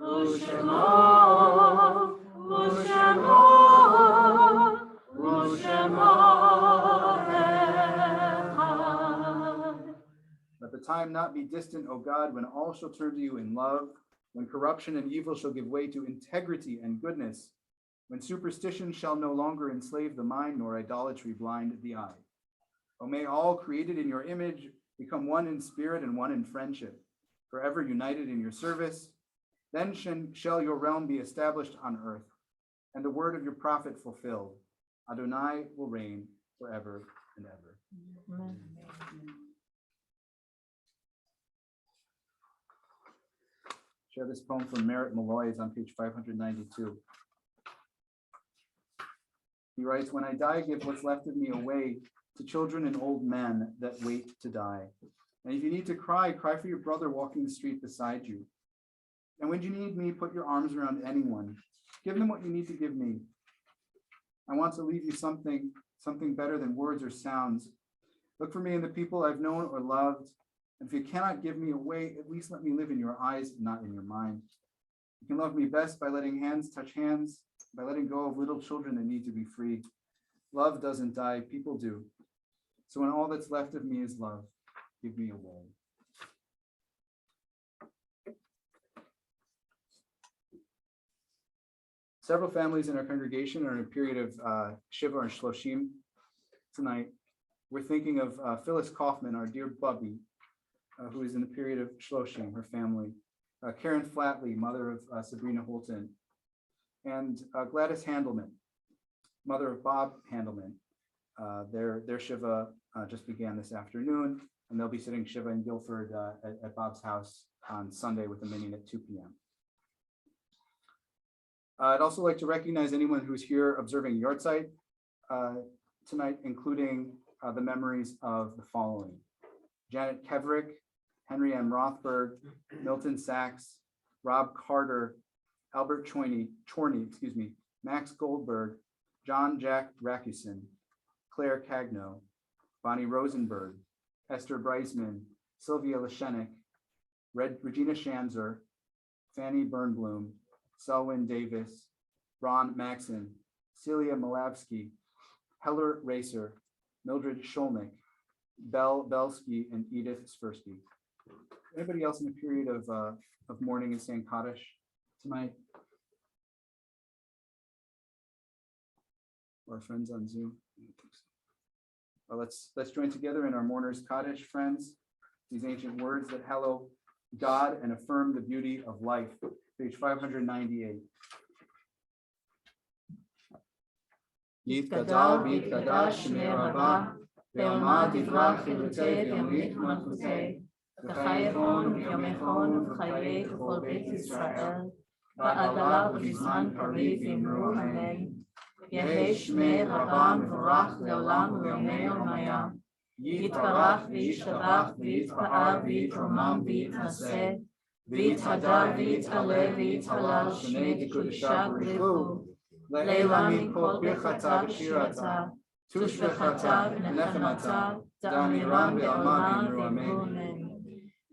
S1: ושמו Let the time not be distant, O God, when all shall turn to you in love, when corruption and evil shall give way to integrity and goodness, when superstition shall no longer enslave the mind, nor idolatry blind the eye. O may all created in your image become one in spirit and one in friendship, forever united in your service. Then shall your realm be established on earth, and the word of your prophet fulfilled. Adonai will reign forever and ever.
S2: Amen.
S1: Share this poem from Merritt Malloy is on page 592. He writes, when I die, give what's left of me away to children and old men that wait to die. And if you need to cry, cry for your brother walking the street beside you. And when you need me, put your arms around anyone. Give them what you need to give me. I want to leave you something better than words or sounds. Look for me in the people I've known or loved. And if you cannot give me away, at least let me live in your eyes, not in your mind. You can love me best by letting hands touch hands, by letting go of little children that need to be free. Love doesn't die, people do. So when all that's left of me is love, give me away. Several families in our congregation are in a period of Shiva or Shloshim tonight. We're thinking of Phyllis Kaufman, our dear Bubby, who is in the period of Shloshim, her family. Karen Flatley, mother of Sabrina Holton. And Gladys Handelman, mother of Bob Handelman. Their Shiva just began this afternoon, and they'll be sitting Shiva in Guilford at Bob's house on Sunday with a minyan at 2 p.m. I'd also like to recognize anyone who's here observing Yortzeit tonight, including the memories of the following: Janet Keverick, Henry M. Rothberg, Milton Sachs, Rob Carter, Albert Chorney, Max Goldberg, John Jack Rakusin, Claire Cagno, Bonnie Rosenberg, Esther Breisman, Sylvia Leshenik, Regina Shanzer, Fanny Bernblum, Selwyn Davis, Ron Maxon, Celia Malavsky, Heller Racer, Mildred Scholnick, Belle Belsky, and Edith Spursky. Anybody else in a period of mourning and saying Kaddish tonight? Or our friends on Zoom? Well, let's join together in our mourners Kaddish, friends. These ancient words that hallow God and affirm the beauty of life. Page 598. Yitgadal v'yitgadash shmei Rabbah, ve'omad divrach chilutei v'yomit malchutei, v'chayevon v'yomechon v'chayei k'chol beit Yisrael, v'adalah v'bizman kariv v'imru amen. Yehei shmei Rabbah mevorach le'olam u'yomei yomaya. Yitbarach v'yishtabach v'yitpa'al v'yitromam v'yitnaseh, v'yithadar v'yit'aleh v'yithalal shmei k'kudshah b'richu, le'elam mikol birchata v'shirata, tushbechata v'nechemata, da'amiram be'alma v'imru amen.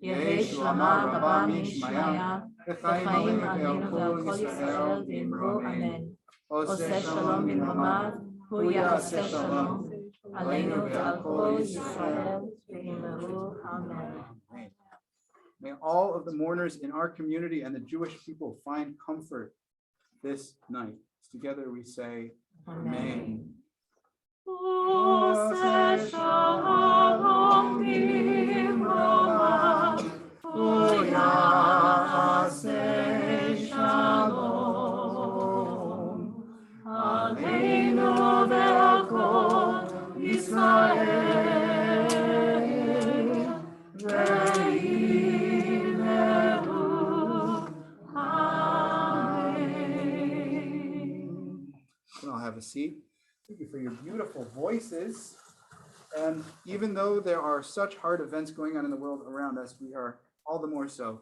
S1: Yehei shlama Rabbah mishmaya, v'chaim aninu ve'al kol Yisrael v'imru amen. Oseh shalom b'namav, hu ya'aseh shalom, aleinu ve'al kol Yisrael v'imru amen. May all of the mourners in our community and the Jewish people find comfort this night. Together we say, Amen.
S3: Oseh shalom b'namav, hu ya'aseh shalom, aleinu ve'al kol Yisrael
S1: I'll have a seat. Thank you for your beautiful voices. And even though there are such hard events going on in the world around us, we are all the more so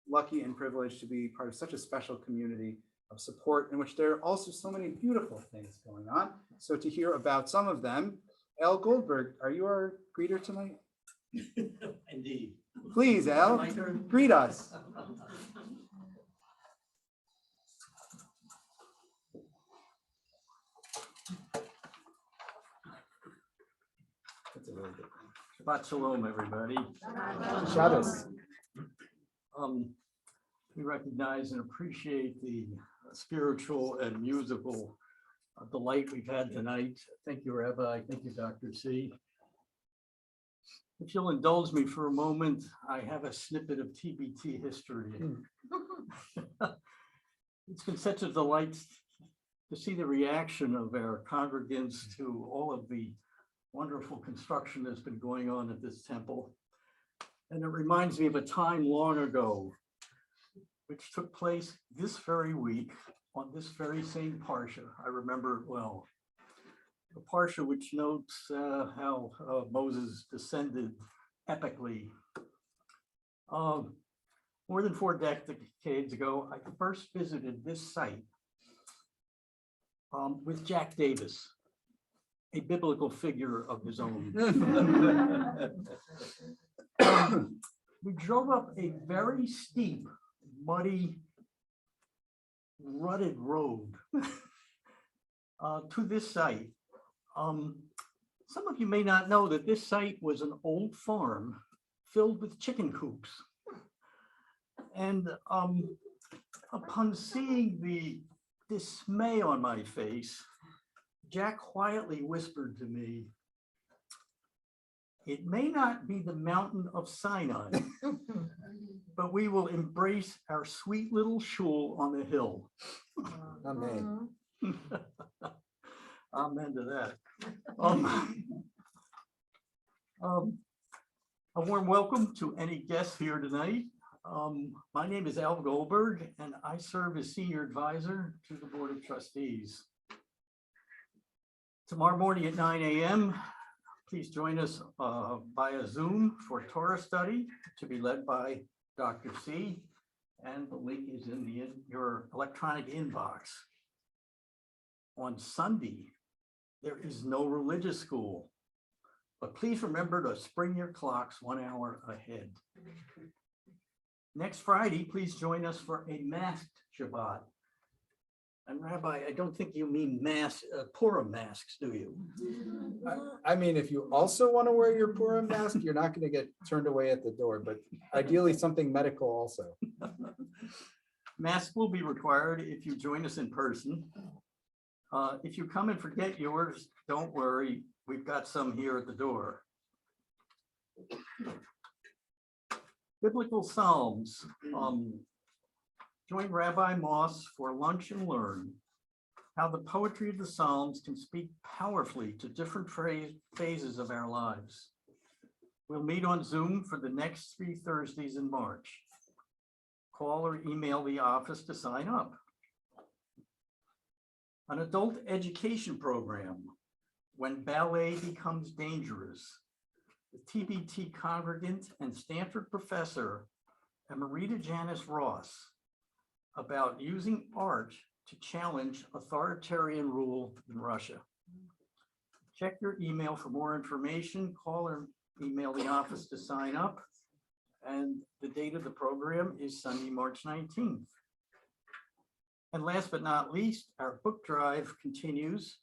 S1: lucky and privileged to be part of such a special community of support in which there are also so many beautiful things going on. So to hear about some of them, Elle Goldberg, are you our greeter tonight?
S5: Indeed.
S1: Please, Elle, greet us. That's a really good one.
S5: Shabbat shalom, everybody.
S1: Shabbos.
S5: We recognize and appreciate the spiritual and musical delight we've had tonight. Thank you, Rabbi. Thank you, Dr. C. If you'll indulge me for a moment, I have a snippet of TBT history. It's been such a delight to see the reaction of our congregants to all of the wonderful construction that's been going on at this temple. And it reminds me of a time long ago, which took place this very week on this very same parsha. I remember it well. The parsha which notes how Moses descended epically. More than 4 decades ago, I first visited this site with Jack Davis, a biblical figure of his own. We drove up a very steep, muddy, rutted road to this site. Some of you may not know that this site was an old farm filled with chicken coops. And upon seeing the dismay on my face, Jack quietly whispered to me, "It may not be the mountain of Sinai, but we will embrace our sweet little shul on the hill."
S1: Amen.
S5: Amen to that. A warm welcome to any guests here tonight. My name is Al Goldberg, and I serve as Senior Advisor to the Board of Trustees. Tomorrow morning at 9 a.m., please join us via Zoom for Torah study to be led by Dr. C, and the link is in your electronic inbox. On Sunday, there is no religious school, but please remember to spring your clocks 1 hour ahead. Next Friday, please join us for a masked Shabbat. And Rabbi, I don't think you mean Purim masks, do you?
S1: I mean, if you also want to wear your Purim mask, you're not going to get turned away at the door, but ideally something medical also.
S5: Mask will be required if you join us in person. If you come and forget yours, don't worry, we've got some here at the door. Biblical Psalms. Join Rabbi Moss for lunch and learn how the poetry of the Psalms can speak powerfully to different phases of our lives. We'll meet on Zoom for the next 3 Thursdays in March. Call or email the office to sign up. An adult education program, When Ballet Becomes Dangerous. The TBT congregant and Stanford professor, Emerita Janice Ross, about using art to challenge authoritarian rule in Russia. Check your email for more information, call or email the office to sign up. And the date of the program is Sunday, March 19th. And last but not least, our book drive continues,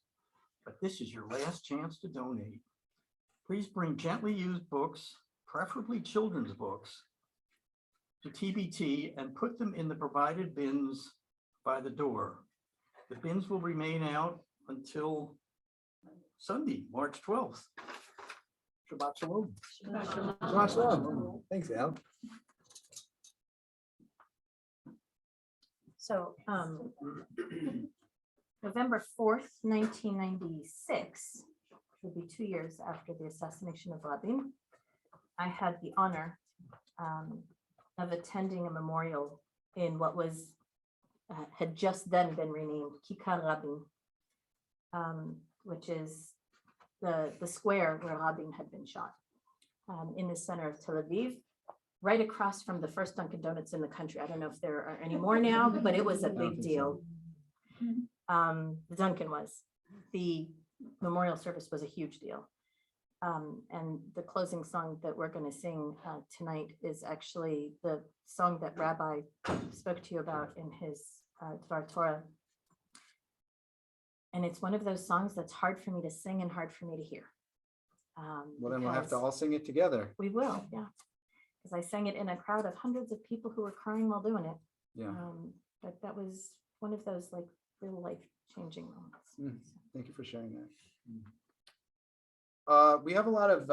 S5: but this is your last chance to donate. Please bring gently used books, preferably children's books, to TBT and put them in the provided bins by the door. The bins will remain out until Sunday, March 12th. Shabbat shalom.
S1: Shabbat shalom. Thanks, Al.
S2: So November 4th, 1996, will be 2 years after the assassination of Rabin. I had the honor of attending a memorial in what was had just then been renamed Kikar Rabin, which is the square where Rabin had been shot, in the center of Tel Aviv, right across from the first Dunkin' Donuts in the country. I don't know if there are any more now, but it was a big deal. The Dunkin' was. The memorial service was a huge deal. And the closing song that we're going to sing tonight is actually the song that Rabbi spoke to you about in his Dvar Torah. And it's one of those songs that's hard for me to sing and hard for me to hear.
S1: Well, then we'll have to
S2: because
S1: all sing it together.
S2: we will, yeah. Because I sang it in a crowd of hundreds of people who were crying while doing it.
S1: Yeah.
S2: But that was one of those like real life-changing moments.
S1: Thank you for sharing that. We have a lot of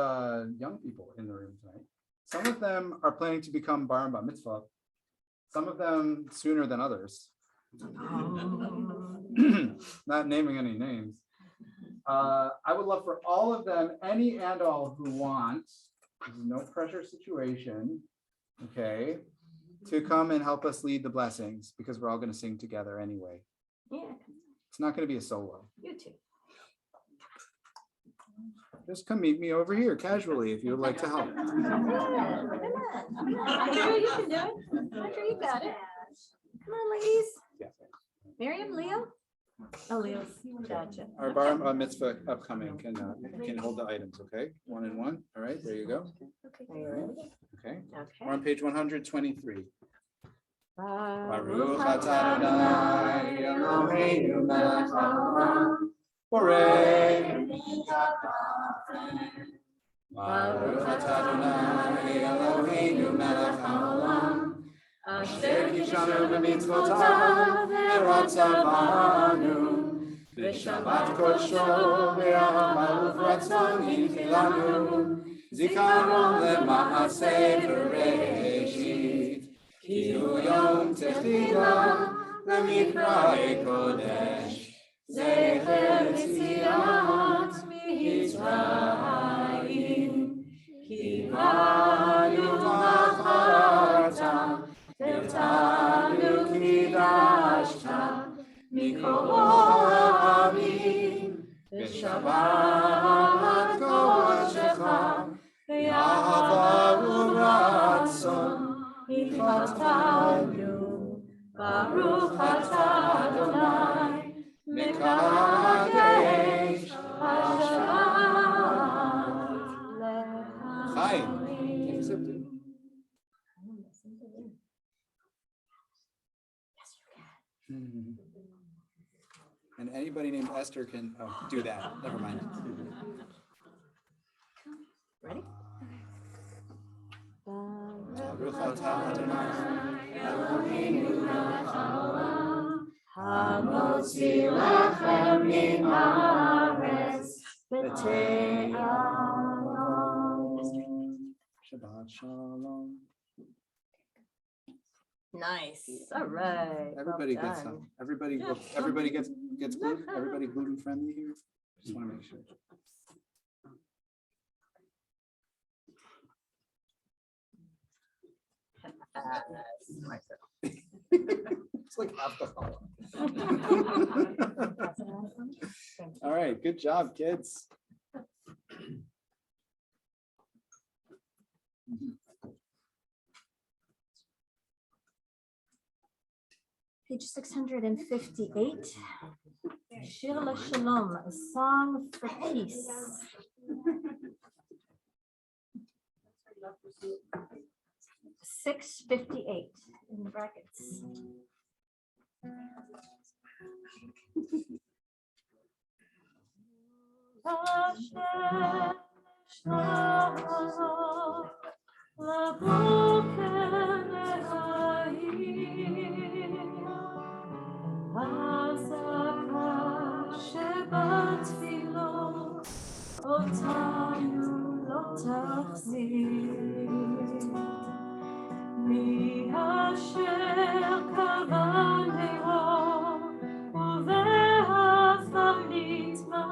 S1: young people in the room tonight. Some of them are planning to become bar and bat mitzvah. Some of them sooner than others. Not naming any names. I would love for all of them, any and all who want, this is no pressure situation, okay, to come and help us lead the blessings, because we're all going to sing together anyway.
S2: Yeah,
S1: It's not going to be a solo.
S2: you too.
S1: Just come meet me over here casually if you would like to help.
S2: Come on. Andrew, you can do it. Andrew, you got it. Come on, ladies.
S1: Yeah.
S2: Miriam, Leo? Oh, Leo's. Gotcha.
S1: Our bar mitzvah upcoming can hold the items, okay? One and one. All right, there you go.
S2: Are you ready?
S1: Okay.
S2: Okay.
S1: We're on page 123.
S2: Baruch
S1: atah Adonai Eloheinu melech haolam, borei Baruch atah Adonai Eloheinu melech haolam, asher kishanu b'mitzvotav v'ratzavanu, v'shabbat kodsho v'ahava uvratzon hinchilanu, zikaron lema'aseh b'reishit, ki hu yom techila lemikra kodesh, zecher tziyat Mitzrayim, ki banu b'charta, Tanu kidashta mikol ha'amim, v'shabbat kodeshecha, v'ahava u'ratzon ichatanu, baruch atah Adonai, mekadesh hashavat lecha. And anybody named Esther can do that. Never mind.
S2: Ready?
S1: Baruch atah Adonai
S3: Eloheinu melech haolam, hamotzi lechem min haaretz,
S1: Shabbat shalom.
S2: Nice. All right.
S1: Everybody
S2: Well
S1: gets
S2: done.
S1: some. Everybody gets gluten. Everybody gluten friendly here. Just want to make sure. It's like alcohol. All right, good job, kids.
S2: Page 658. Shir LaShalom, a song for peace. 658 in the brackets. אותנו לא תחזיר, מי אשר קרא נרו ובאפיו נטמע,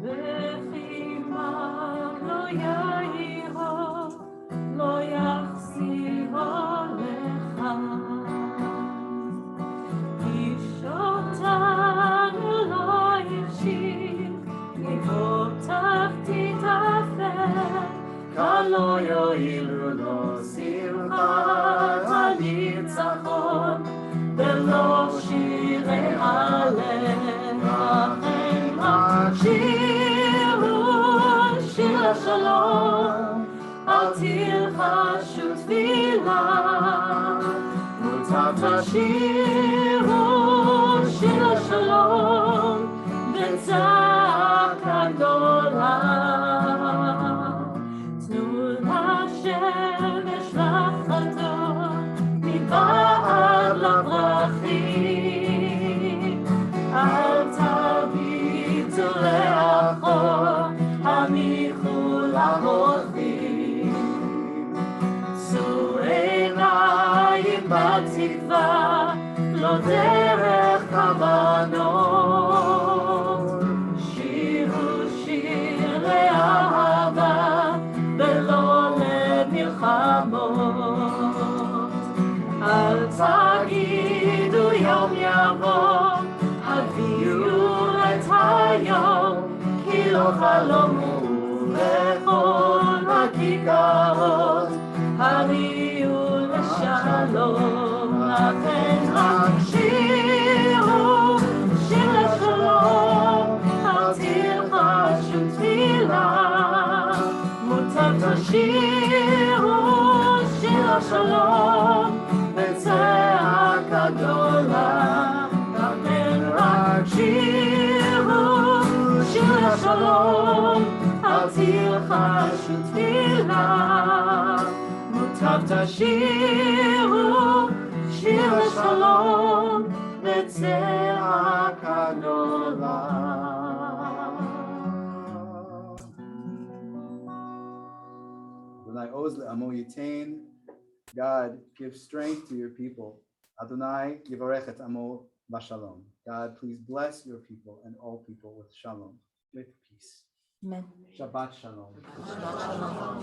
S2: וכי מה לא יאירו
S3: יועילו לו שמחת הניצחון, ולא שירי הלל, לכן רק שירו שיר השלום, אל תלחשו תפילה, מוטב תשירו שיר השלום, בצעקה גדולה. תנו לשמש לחלום, מבעד לפרחים, אל תביטו לאחור, הניחו להולכים. שאו עיניים בתקווה, לא דרך כוונות, שירו שירי אהבה ולא למלחמות. אל תגידו יום יבוא, הביאו את היום, כי לא חלמו בכל הכיכרות, הביאו לשלום. לכן רק שירו שיר לשלום, אל תלחשו תפילה, מוטב תשירו שיר השלום, בצעקה גדולה. לכן רק שירו שיר השלום, אל תלחשו תפילה, מוטב תשירו שיר השלום, בצעקה גדולה.
S1: Adonai oz le'amo yitain. God, give strength to your people. Adonai yivarech et amo b'shalom. God, please bless your people and all people with shalom, with peace.
S2: Amen.
S1: Shabbat shalom.
S2: Shabbat shalom.